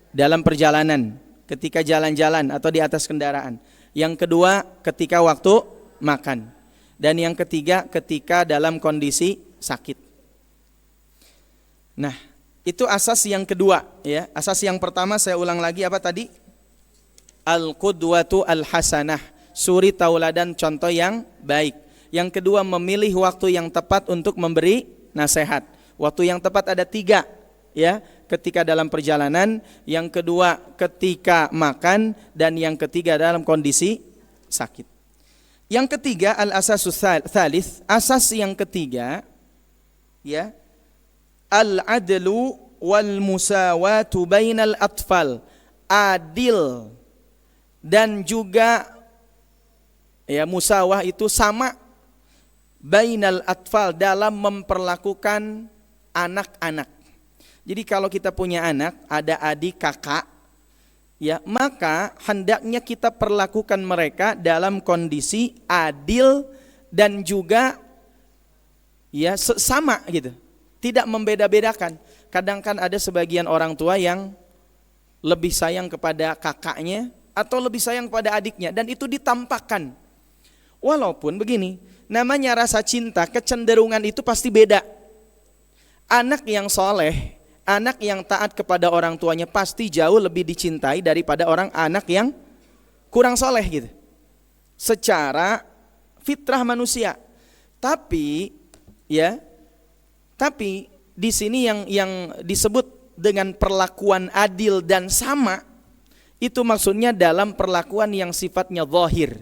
Dalam perjalanan, ketika jalan-jalan atau di atas kendaraan. Yang kedua, ketika waktu makan. Dan yang ketiga, ketika dalam kondisi sakit. Nah, itu asas yang kedua, ya. Asas yang pertama saya ulang lagi, apa tadi? Al-qudwatu al-hasanah, suri tauladan, contoh yang baik. Yang kedua, memilih waktu yang tepat untuk memberi nasihat. Waktu yang tepat ada 3, ya. Ketika dalam perjalanan, yang kedua ketika makan, dan yang ketiga dalam kondisi sakit. Yang ketiga, al-asasus tsalits, asas yang ketiga, ya, al-adlu wal musawatu bainal atfal, adil dan juga, ya, musawah itu sama, bainal atfal, dalam memperlakukan anak-anak. Jadi kalau kita punya anak, ada adik, kakak, ya, maka hendaknya kita perlakukan mereka dalam kondisi adil dan juga ya sama gitu, tidak membeda-bedakan. Kadang kan ada sebagian orang tua yang lebih sayang kepada kakaknya atau lebih sayang kepada adiknya, dan itu ditampakkan. Walaupun begini, namanya rasa cinta, kecenderungan itu pasti beda. Anak yang soleh, anak yang taat kepada orang tuanya pasti jauh lebih dicintai daripada anak yang kurang soleh gitu, secara fitrah manusia. Tapi ya, tapi di sini yang disebut dengan perlakuan adil dan sama, itu maksudnya dalam perlakuan yang sifatnya zahir.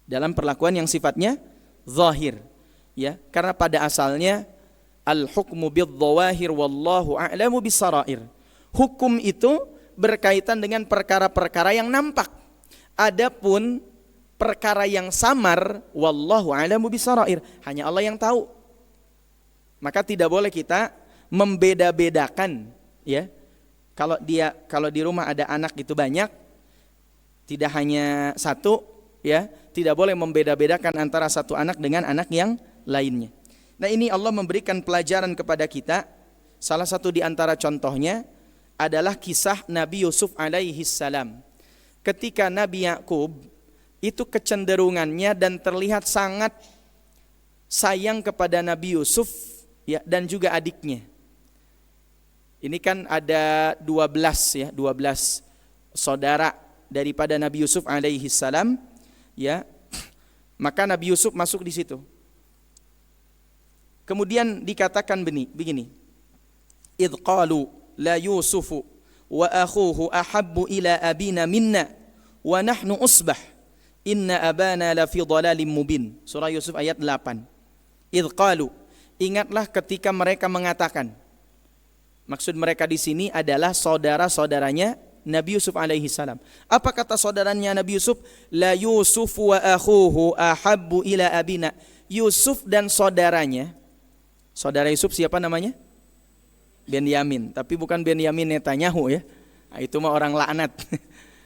Dalam perlakuan yang sifatnya zahir, ya, karena pada asalnya al-hukmu bidh-dhawahir wallahu a'lamu bis-sarair. Hukum itu berkaitan dengan perkara-perkara yang nampak. Adapun perkara yang samar, wallahu a'lamu bis-sarair, hanya Allah yang tahu. Maka tidak boleh kita membeda-bedakan, ya. Kalau di rumah ada anak itu banyak, tidak hanya satu, ya, tidak boleh membeda-bedakan antara satu anak dengan anak yang lainnya. Nah, ini Allah memberikan pelajaran kepada kita. Salah satu di antara contohnya adalah kisah Nabi Yusuf alaihi salam. Ketika Nabi Yakub itu kecenderungannya dan terlihat sangat sayang kepada Nabi Yusuf, ya, dan juga adiknya. Ini kan ada 12 saudara daripada Nabi Yusuf alaihi salam, ya. Maka Nabi Yusuf masuk di situ. Kemudian dikatakan begini. Idh qalu la Yusufu wa akhuhu ahabbu ila abina minna wa nahnu usbah inna abana la fi dhalalim mubin. Surah Yusuf ayat 8. Idh qalu, ingatlah ketika mereka mengatakan. Maksud mereka di sini adalah saudara-saudaranya Nabi Yusuf alaihi salam. Apa kata saudaranya Nabi Yusuf? La Yusuf wa akhuhu ahabbu ila abina. Yusuf dan saudaranya. Saudara Yusuf siapa namanya? Benyamin. Tapi bukan Benyamin Netanyahu, ya. Nah, itu mah orang laknat.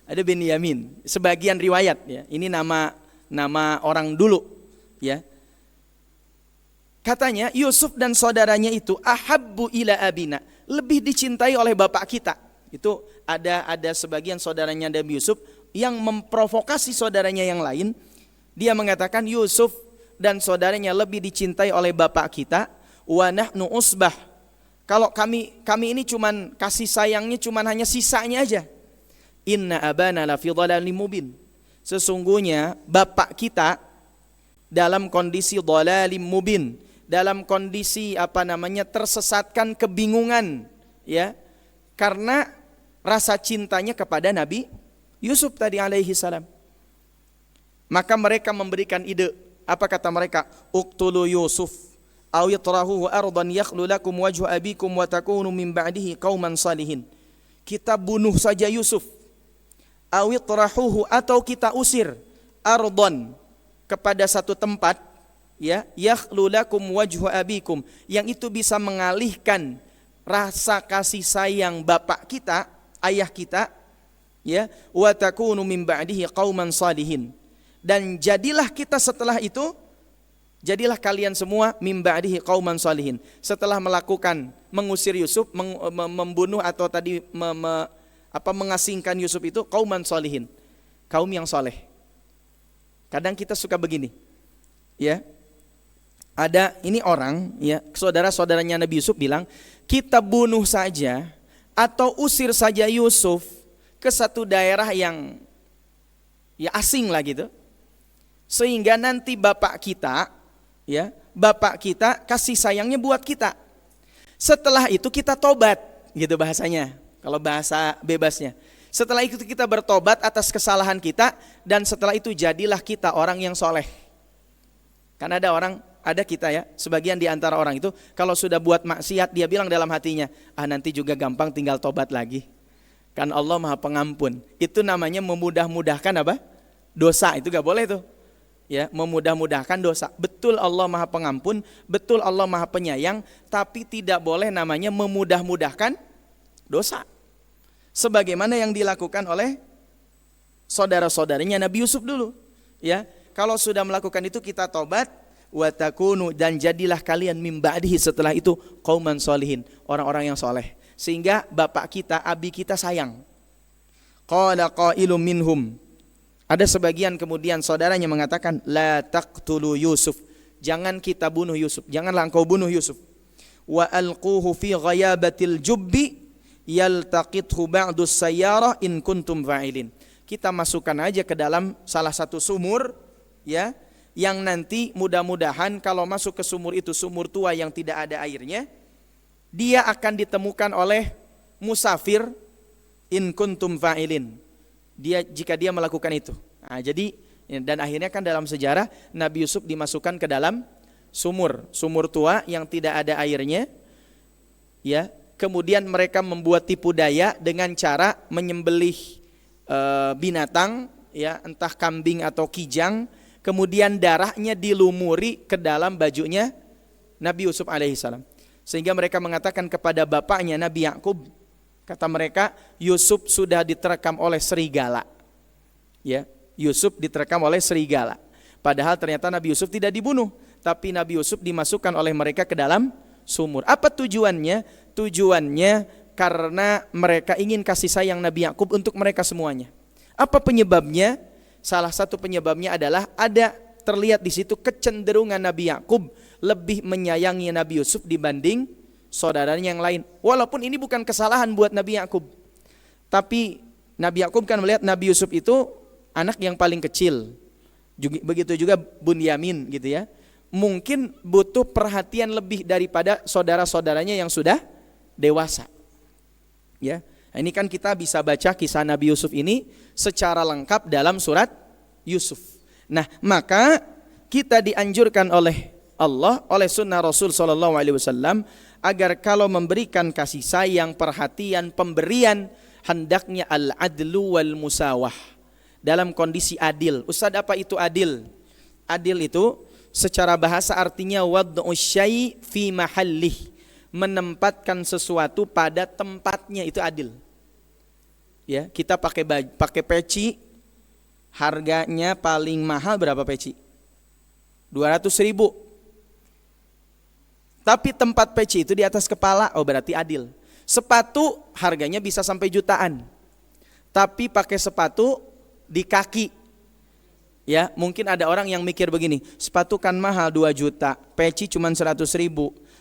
Ada Benyamin. Sebagian riwayat, ya. Ini nama orang dulu, ya. Katanya Yusuf dan saudaranya itu ahabbu ila abina, lebih dicintai oleh bapak kita. Itu ada sebagian saudaranya Nabi Yusuf yang memprovokasi saudaranya yang lain. Dia mengatakan Yusuf dan saudaranya lebih dicintai oleh bapak kita. Wa nahnu usbah. Kalau kami ini cuman kasih sayangnya cuman hanya sisanya aja. Inna abana la fi dhalalim mubin. Sesungguhnya bapak kita dalam kondisi dhalalim mubin, dalam kondisi tersesatkan, kebingungan, ya, karena rasa cintanya kepada Nabi Yusuf tadi alaihi salam. Maka mereka memberikan ide. Apa kata mereka? Uqtulu Yusuf aw yatrahuhu ardan yakhlu lakum wajhu abikum wa takunu min ba'dihi qauman salihin. Kita bunuh saja Yusuf. Aw yatrahuhu, atau kita usir ardan, kepada satu tempat, ya, yakhlu lakum wajhu abikum, yang itu bisa mengalihkan rasa kasih sayang bapak kita, ayah kita, ya, wa takunu min ba'dihi qauman salihin, dan jadilah kita setelah itu, jadilah kalian semua min ba'dihi qauman salihin, setelah mengusir Yusuf, membunuh atau tadi mengasingkan Yusuf itu, qauman salihin, kaum yang soleh. Kadang kita suka begini, ya. Ada ini orang, ya, saudara-saudaranya Nabi Yusuf bilang, kita bunuh saja atau usir saja Yusuf ke satu daerah yang ya asing lah gitu, sehingga nanti bapak kita kasih sayangnya buat kita. Setelah itu kita tobat, gitu bahasanya, kalau bahasa bebasnya. Setelah itu kita bertobat atas kesalahan kita, dan setelah itu jadilah kita orang yang soleh. Kan ada kita, ya, sebagian di antara orang itu kalau sudah buat maksiat dia bilang dalam hatinya, nanti juga gampang tinggal tobat lagi. Kan Allah Maha Pengampun. Itu namanya memudah-mudahkan dosa. Itu gak boleh tuh. Ya, memudah-mudahkan dosa. Betul Allah Maha Pengampun, betul Allah Maha Penyayang, tapi tidak boleh namanya memudah-mudahkan dosa. sebagaimana yang dilakukan oleh saudara-saudaranya Nabi Yusuf dulu. Ya, kalau sudah melakukan itu kita tobat, wa takunu, dan jadilah kalian mim ba'dihi, setelah itu qauman sholihin, orang-orang yang soleh, sehingga bapak kita, abi kita sayang. Qala qailum minhum, ada sebagian kemudian saudaranya mengatakan, la taqtulu Yusuf, jangan kita bunuh Yusuf, janganlah engkau bunuh Yusuf. Wa alquhu fi ghayabatil jubbi yaltaqithu ba'dus sayyarah in kuntum fa'ilin. Kita masukkan aja ke dalam salah satu sumur, ya, yang nanti mudah-mudahan kalau masuk ke sumur itu, sumur tua yang tidak ada airnya, dia akan ditemukan oleh musafir in kuntum fa'ilin. Dia, jika dia melakukan itu. Nah, jadi, dan akhirnya kan dalam sejarah Nabi Yusuf dimasukkan ke dalam sumur tua yang tidak ada airnya, ya. Kemudian mereka membuat tipu daya dengan cara menyembelih binatang, ya, entah kambing atau kijang, kemudian darahnya dilumuri ke dalam bajunya Nabi Yusuf alaihissalam, sehingga mereka mengatakan kepada bapaknya Nabi Yakub, kata mereka, Yusuf sudah diterkam oleh serigala, ya, Yusuf diterkam oleh serigala. Padahal ternyata Nabi Yusuf tidak dibunuh, tapi Nabi Yusuf dimasukkan oleh mereka ke dalam sumur. Apa tujuannya? Tujuannya karena mereka ingin kasih sayang Nabi Yakub untuk mereka semuanya. Apa penyebabnya? Salah satu penyebabnya adalah ada terlihat di situ kecenderungan Nabi Yakub lebih menyayangi Nabi Yusuf dibanding saudaranya yang lain. Walaupun ini bukan kesalahan buat Nabi Yakub, tapi Nabi Yakub kan melihat Nabi Yusuf itu anak yang paling kecil. Begitu juga Bunyamin, gitu ya. Mungkin butuh perhatian lebih daripada saudara-saudaranya yang sudah dewasa. Ya, ini kan kita bisa baca kisah Nabi Yusuf ini secara lengkap dalam surat Yusuf. Nah, maka kita dianjurkan oleh Allah, oleh sunnah Rasul SAW, agar kalau memberikan kasih sayang, perhatian, pemberian, hendaknya al-adlu wal musawah, dalam kondisi adil. Ustaz, apa itu adil? Adil itu secara bahasa artinya wad'u syai' fi mahallih, menempatkan sesuatu pada tempatnya, itu adil. Ya, kita pakai peci, harganya paling mahal berapa peci? 200.000. Tapi tempat peci itu di atas kepala, oh berarti adil. Sepatu harganya bisa sampai jutaan, tapi pakai sepatu di kaki. Ya, mungkin ada orang yang mikir begini, sepatu kan mahal 2 juta, peci cuma 100.000.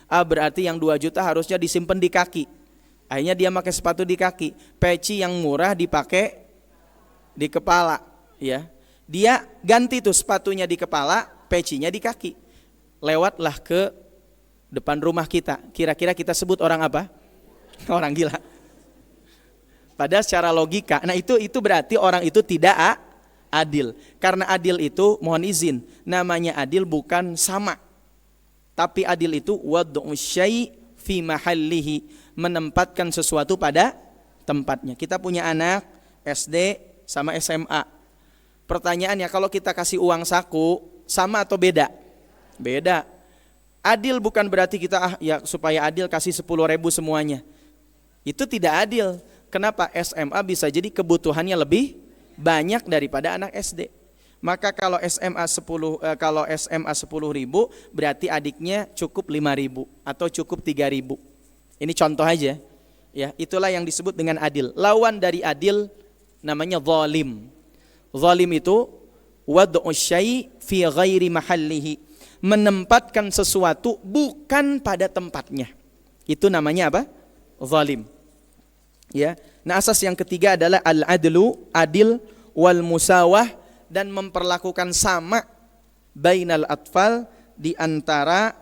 Berarti yang 2 juta harusnya disimpan di kaki. Akhirnya dia pakai sepatu di kaki. Peci yang murah dipakai di kepala, ya. Dia ganti tuh sepatunya di kepala, pecinya di kaki. Lewatlah ke depan rumah kita. Kira-kira kita sebut orang apa? Orang gila. Padahal secara logika, nah itu berarti orang itu tidak adil. Karena adil itu, mohon izin, namanya adil bukan sama. Tapi adil itu wad'u syai' fi mahallihi, menempatkan sesuatu pada tempatnya. Kita punya anak SD sama SMA. Pertanyaannya, kalau kita kasih uang saku, sama atau beda? Beda. Adil bukan berarti kita ya supaya adil kasih 10.000 semuanya. Itu tidak adil. Kenapa? SMA bisa jadi kebutuhannya lebih banyak daripada anak SD. Maka kalau SMA 10.000 berarti adiknya cukup 5.000 atau cukup 3.000. Ini contoh aja. Ya, itulah yang disebut dengan adil. Lawan dari adil namanya zalim. Zalim itu wad'u syai' fi ghairi mahallihi, menempatkan sesuatu bukan pada tempatnya. Itu namanya apa? Zalim. Ya. Nah, asas yang ketiga adalah al-adlu, adil, wal musawah, dan memperlakukan sama bainal atfal, di antara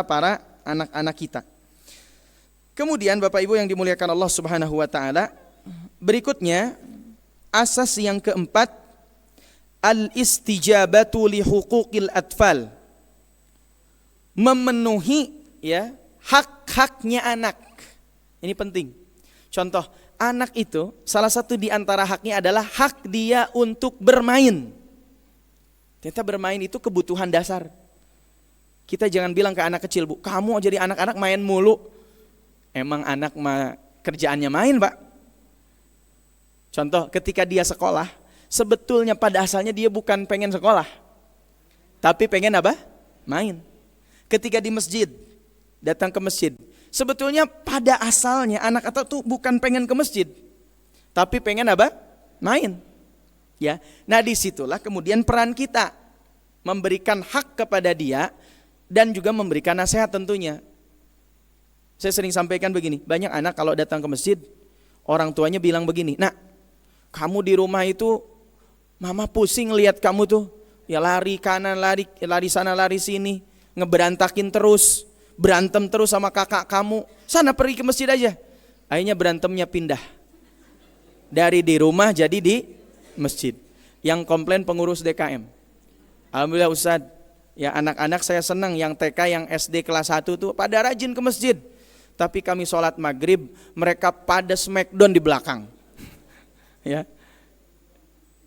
para anak-anak kita. Kemudian Bapak Ibu yang dimuliakan Allah Subhanahu wa taala, berikutnya asas yang keempat, al-istijabatu li huquqil atfal, memenuhi ya hak-haknya anak. Ini penting. Contoh, anak itu salah satu di antara haknya adalah hak dia untuk bermain. Ternyata bermain itu kebutuhan dasar. Kita jangan bilang ke anak kecil, Bu, kamu jadi anak-anak main mulu. Emang anak mah kerjaannya main, Pak. Contoh, ketika dia sekolah, sebetulnya pada asalnya dia bukan pengen sekolah, tapi pengen apa? Main. Ketika di masjid, datang ke masjid, sebetulnya pada asalnya anak atau tuh bukan pengen ke masjid, tapi pengen apa? Main. Ya. Nah, disitulah kemudian peran kita memberikan hak kepada dia dan juga memberikan nasihat tentunya. Saya sering sampaikan begini, banyak anak kalau datang ke masjid, orang tuanya bilang begini, "Nak, kamu di rumah itu mama pusing lihat kamu tuh, ya lari kanan, lari sana, lari sini, ngeberantakin terus, berantem terus sama kakak kamu. Sana pergi ke masjid aja." Akhirnya berantemnya pindah. Dari di rumah jadi di masjid. Yang komplain pengurus DKM. Alhamdulillah Ustaz, ya anak-anak saya senang yang TK, yang SD kelas 1 tuh pada rajin ke masjid. Tapi kami sholat maghrib, mereka pada smackdown di belakang. Ya,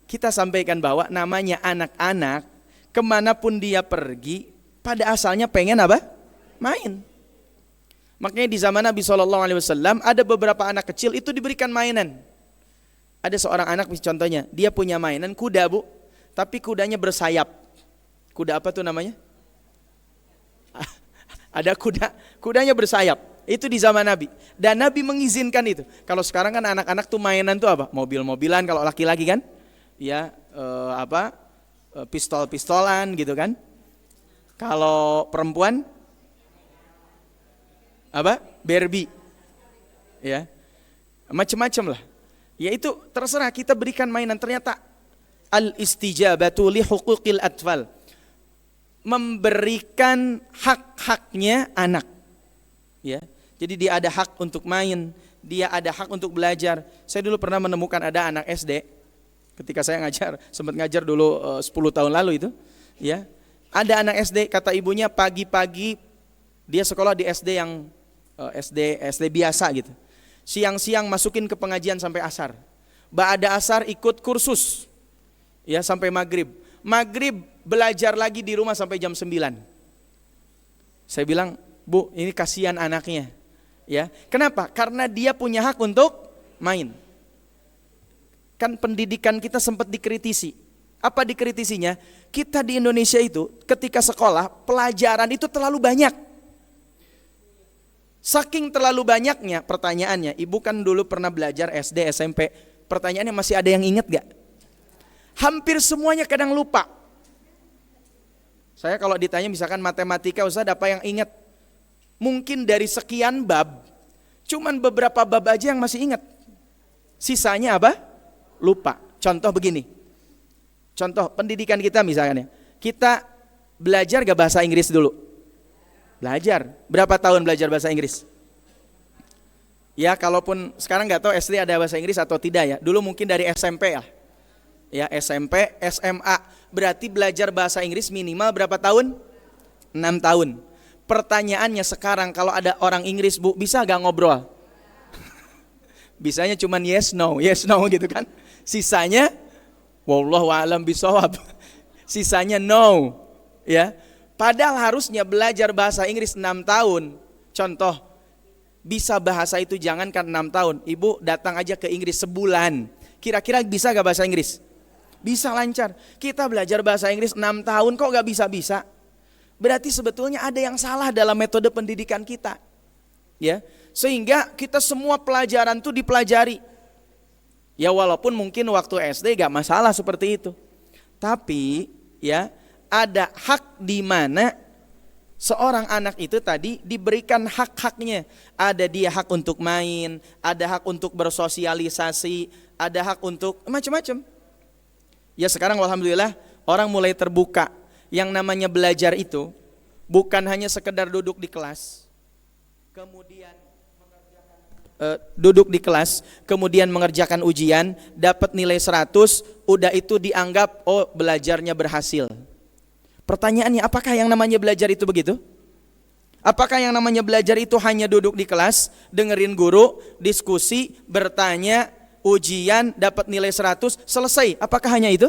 kita sampaikan bahwa namanya anak-anak, kemanapun dia pergi, pada asalnya pengen apa? Main. Makanya di zaman Nabi SAW ada beberapa anak kecil itu diberikan mainan. Ada seorang anak contohnya, dia punya mainan kuda, Bu, tapi kudanya bersayap. Kuda apa tuh namanya? Ada kudanya bersayap. Itu di zaman Nabi. Dan Nabi mengizinkan itu. Kalau sekarang kan anak-anak tuh mainan tuh apa? Mobil-mobilan kalau laki-laki kan? Ya, pistol-pistolan gitu kan? Kalau perempuan apa? Barbie. Ya. Macam-macam lah. Ya itu terserah kita berikan mainan. Ternyata al-istijabatu li huquqil atfal. Memberikan hak-haknya anak. Ya. Jadi dia ada hak untuk main, dia ada hak untuk belajar. Saya dulu pernah menemukan ada anak SD ketika saya ngajar, sempat ngajar dulu 10 tahun lalu itu, ya. Ada anak SD, kata ibunya pagi-pagi dia sekolah di SD yang SD biasa gitu. Siang-siang masukin ke pengajian sampai asar. Ba'da asar ikut kursus. Ya, sampai maghrib. Maghrib belajar lagi di rumah sampai jam 9. Saya bilang, "Bu, ini kasihan anaknya." Ya, kenapa? Karena dia punya hak untuk main. Kan pendidikan kita sempat dikritisi. Apa dikritisinya? Kita di Indonesia itu ketika sekolah pelajaran itu terlalu banyak. Saking terlalu banyaknya, pertanyaannya, Ibu kan dulu pernah belajar SD, SMP. Pertanyaannya, masih ada yang ingat gak? Hampir semuanya kadang lupa. Saya kalau ditanya misalkan matematika, Ustaz apa yang ingat? Mungkin dari sekian bab, cuman beberapa bab aja yang masih ingat. Sisanya apa? Lupa. Contoh begini. Contoh pendidikan kita misalnya. Kita belajar gak bahasa Inggris dulu? Belajar. Berapa tahun belajar bahasa Inggris? Ya kalaupun sekarang gak tahu SD ada bahasa Inggris atau tidak ya. Dulu mungkin dari SMP ya. Ya SMP, SMA. Berarti belajar bahasa Inggris minimal berapa tahun? 6 tahun. Pertanyaannya sekarang kalau ada orang Inggris, Bu, bisa gak ngobrol? Bisanya cuman yes no gitu kan. Sisanya wallahu a'lam bishawab. Sisanya no. Ya. Padahal harusnya belajar bahasa Inggris 6 tahun. Contoh, bisa bahasa itu jangankan 6 tahun. Ibu datang aja ke Inggris sebulan. Kira-kira bisa gak bahasa Inggris? Bisa lancar. Kita belajar bahasa Inggris 6 tahun kok gak bisa-bisa? Berarti sebetulnya ada yang salah dalam metode pendidikan kita. Ya, sehingga kita semua pelajaran tuh dipelajari. Ya walaupun mungkin waktu SD gak masalah seperti itu. Tapi ya ada hak di mana seorang anak itu tadi diberikan hak-haknya. Ada dia hak untuk main, ada hak untuk bersosialisasi, ada hak untuk macam-macam. Ya sekarang alhamdulillah orang mulai terbuka. Yang namanya belajar itu bukan hanya sekedar duduk di kelas, kemudian duduk di kelas, kemudian mengerjakan ujian, dapat nilai 100, udah itu dianggap oh belajarnya berhasil. Pertanyaannya, apakah yang namanya belajar itu begitu? Apakah yang namanya belajar itu hanya duduk di kelas, dengerin guru, diskusi, bertanya, ujian, dapat nilai 100, selesai? Apakah hanya itu?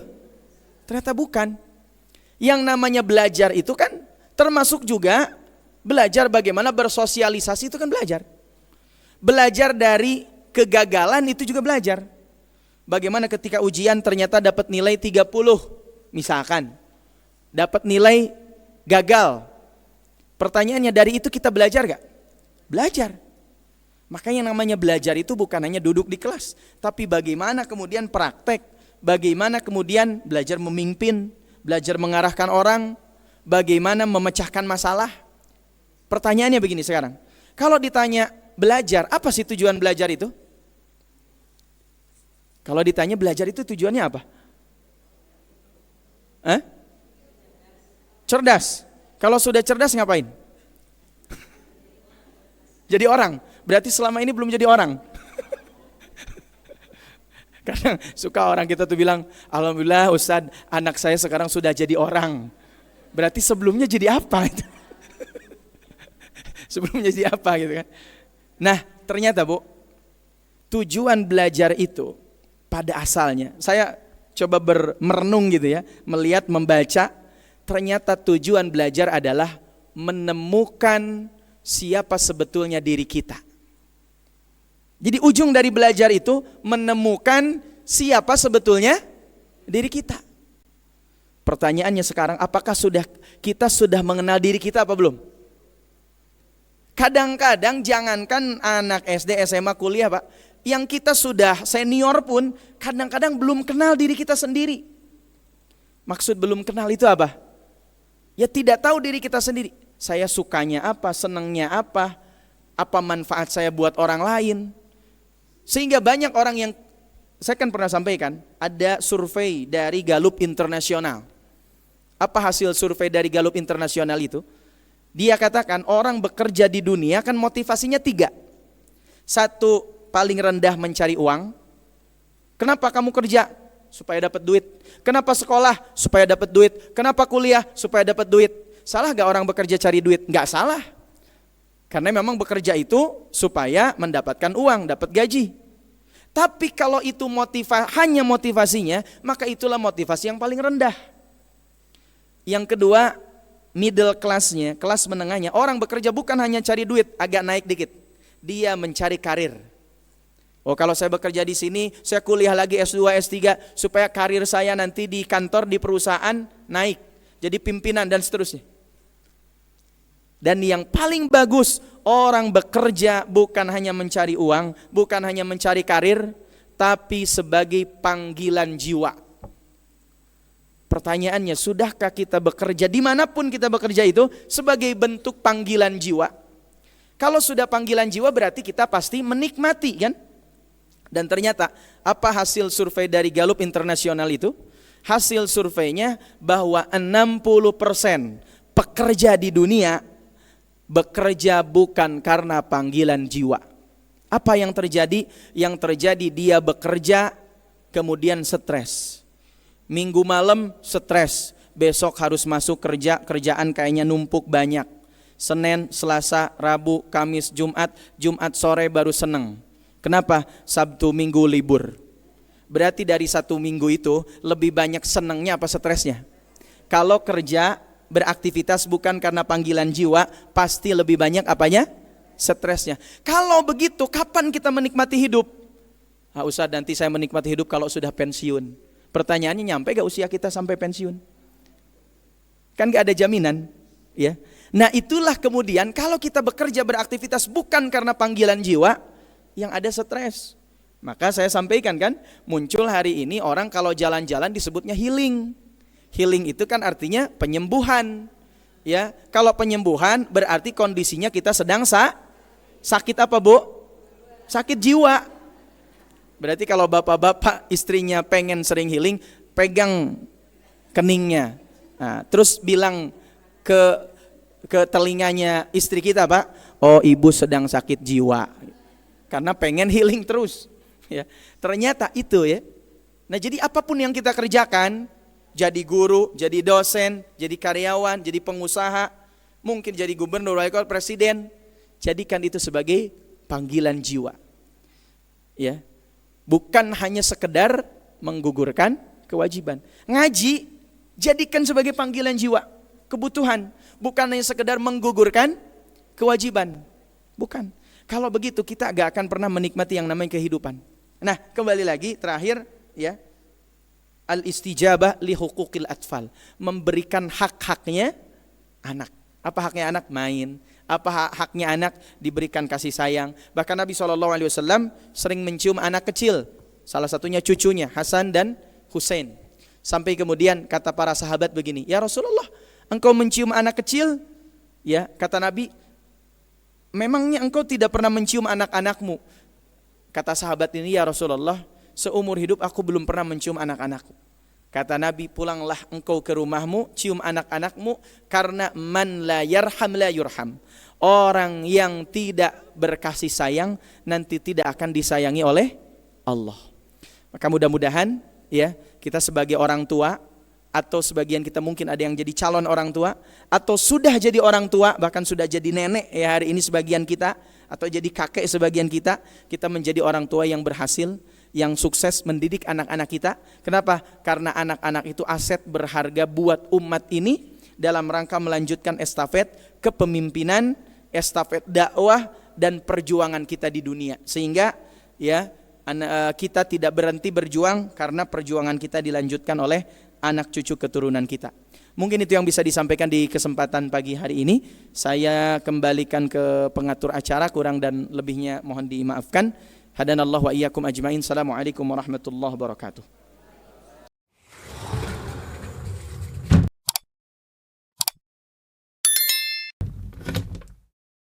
Ternyata bukan. Yang namanya belajar itu kan termasuk juga belajar bagaimana bersosialisasi, itu kan belajar. Belajar dari kegagalan itu juga belajar. Bagaimana ketika ujian ternyata dapat nilai 30 misalkan. Dapat nilai gagal. Pertanyaannya, dari itu kita belajar gak? Belajar. Makanya namanya belajar itu bukan hanya duduk di kelas, tapi bagaimana kemudian praktek, bagaimana kemudian belajar memimpin, belajar mengarahkan orang, bagaimana memecahkan masalah. Pertanyaannya begini sekarang, kalau ditanya belajar, apa sih tujuan belajar itu? Kalau ditanya belajar itu tujuannya apa? Cerdas. Kalau sudah cerdas ngapain? Jadi orang. Berarti selama ini belum jadi orang. Kadang suka orang kita tuh bilang, alhamdulillah Ustadz, anak saya sekarang sudah jadi orang. Berarti sebelumnya jadi apa? Sebelumnya jadi apa gitu kan? Nah ternyata Bu, tujuan belajar itu pada asalnya, saya coba merenung gitu ya, melihat, membaca, ternyata tujuan belajar adalah menemukan siapa sebetulnya diri kita. Jadi ujung dari belajar itu menemukan siapa sebetulnya diri kita. Pertanyaannya sekarang, apakah kita sudah mengenal diri kita apa belum? Kadang-kadang jangankan anak SD, SMA, kuliah Pak, yang kita sudah senior pun kadang-kadang belum kenal diri kita sendiri. Maksud belum kenal itu apa? Ya tidak tahu diri kita sendiri. Saya sukanya apa, senangnya apa manfaat saya buat orang lain. Sehingga banyak orang yang, saya kan pernah sampaikan, ada survei dari Gallup Internasional. Apa hasil survei dari Gallup Internasional itu? Dia katakan orang bekerja di dunia kan motivasinya 3. 1, paling rendah mencari uang. Kenapa kamu kerja? Supaya dapat duit. Kenapa sekolah? Supaya dapat duit. Kenapa kuliah? Supaya dapat duit. Salah gak orang bekerja cari duit? Gak salah. Karena memang bekerja itu supaya mendapatkan uang, dapat gaji. Tapi kalau itu hanya motivasinya, maka itulah motivasi yang paling rendah. Yang kedua, middle class-nya, kelas menengahnya, orang bekerja bukan hanya cari duit, agak naik dikit. Dia mencari karir. Oh, kalau saya bekerja di sini, saya kuliah lagi S2, S3 supaya karir saya nanti di kantor, di perusahaan naik, jadi pimpinan dan seterusnya. Dan yang paling bagus, orang bekerja bukan hanya mencari uang, bukan hanya mencari karir, tapi sebagai panggilan jiwa. Pertanyaannya, sudahkah kita bekerja dimanapun kita bekerja itu sebagai bentuk panggilan jiwa? Kalau sudah panggilan jiwa berarti kita pasti menikmati kan? Dan ternyata apa hasil survei dari Gallup Internasional itu? Hasil surveinya bahwa 60% pekerja di dunia bekerja bukan karena panggilan jiwa. Apa yang terjadi? Yang terjadi dia bekerja kemudian stres. Minggu malam stres, besok harus masuk kerja, kerjaan kayaknya numpuk banyak. Senin, Selasa, Rabu, Kamis, Jumat sore baru seneng. Kenapa? Sabtu Minggu libur. Berarti dari 1 minggu itu lebih banyak senengnya apa stresnya? Kalau kerja beraktivitas bukan karena panggilan jiwa, pasti lebih banyak apanya? Stresnya. Kalau begitu, kapan kita menikmati hidup? Ustaz, nanti saya menikmati hidup kalau sudah pensiun. Pertanyaannya, nyampe gak usia kita sampai pensiun? Kan gak ada jaminan, ya. Nah itulah kemudian kalau kita bekerja beraktivitas bukan karena panggilan jiwa, yang ada stres. Maka saya sampaikan kan, muncul hari ini orang kalau jalan-jalan disebutnya healing. Healing itu kan artinya penyembuhan. Ya, kalau penyembuhan berarti kondisinya kita sedang sakit apa Bu? Sakit jiwa. Berarti kalau bapak-bapak istrinya pengen sering healing, pegang keningnya. Nah, terus bilang ke telinganya istri kita, Pak, oh ibu sedang sakit jiwa. Karena pengen healing terus. Ya, ternyata itu ya. Nah, jadi apapun yang kita kerjakan, jadi guru, jadi dosen, jadi karyawan, jadi pengusaha, mungkin jadi gubernur, wali kota, presiden, jadikan itu sebagai panggilan jiwa. Ya. Bukan hanya sekedar menggugurkan kewajiban. Ngaji jadikan sebagai panggilan jiwa, kebutuhan, bukan hanya sekedar menggugurkan kewajiban. Bukan. Kalau begitu kita gak akan pernah menikmati yang namanya kehidupan. Nah, kembali lagi terakhir ya. Al-istijabah li huquqil atfal, memberikan hak-haknya anak. Apa haknya anak? Main. Apa haknya anak? Diberikan kasih sayang. Bahkan Nabi SAW sering mencium anak kecil, salah satunya cucunya Hasan dan Husain. Sampai kemudian kata para sahabat begini, ya Rasulullah, engkau mencium anak kecil? Ya, kata Nabi, memangnya engkau tidak pernah mencium anak-anakmu? Kata sahabat ini, ya Rasulullah, seumur hidup aku belum pernah mencium anak-anakku. Kata Nabi, pulanglah engkau ke rumahmu, cium anak-anakmu, karena man la yarham la yurham. Orang yang tidak berkasih sayang nanti tidak akan disayangi oleh Allah. Maka mudah-mudahan ya, kita sebagai orang tua, atau sebagian kita mungkin ada yang jadi calon orang tua, atau sudah jadi orang tua, bahkan sudah jadi nenek ya hari ini sebagian kita, atau jadi kakek sebagian kita menjadi orang tua yang berhasil, yang sukses mendidik anak-anak kita. Kenapa? Karena anak-anak itu aset berharga buat umat ini dalam rangka melanjutkan estafet kepemimpinan, estafet dakwah dan perjuangan kita di dunia. Sehingga ya kita tidak berhenti berjuang karena perjuangan kita dilanjutkan oleh anak cucu keturunan kita. Mungkin itu yang bisa disampaikan di kesempatan pagi hari ini. Saya kembalikan ke pengatur acara, kurang dan lebihnya mohon dimaafkan. Hadanallahu wa iyyakum ajmain. Assalamualaikum warahmatullahi wabarakatuh.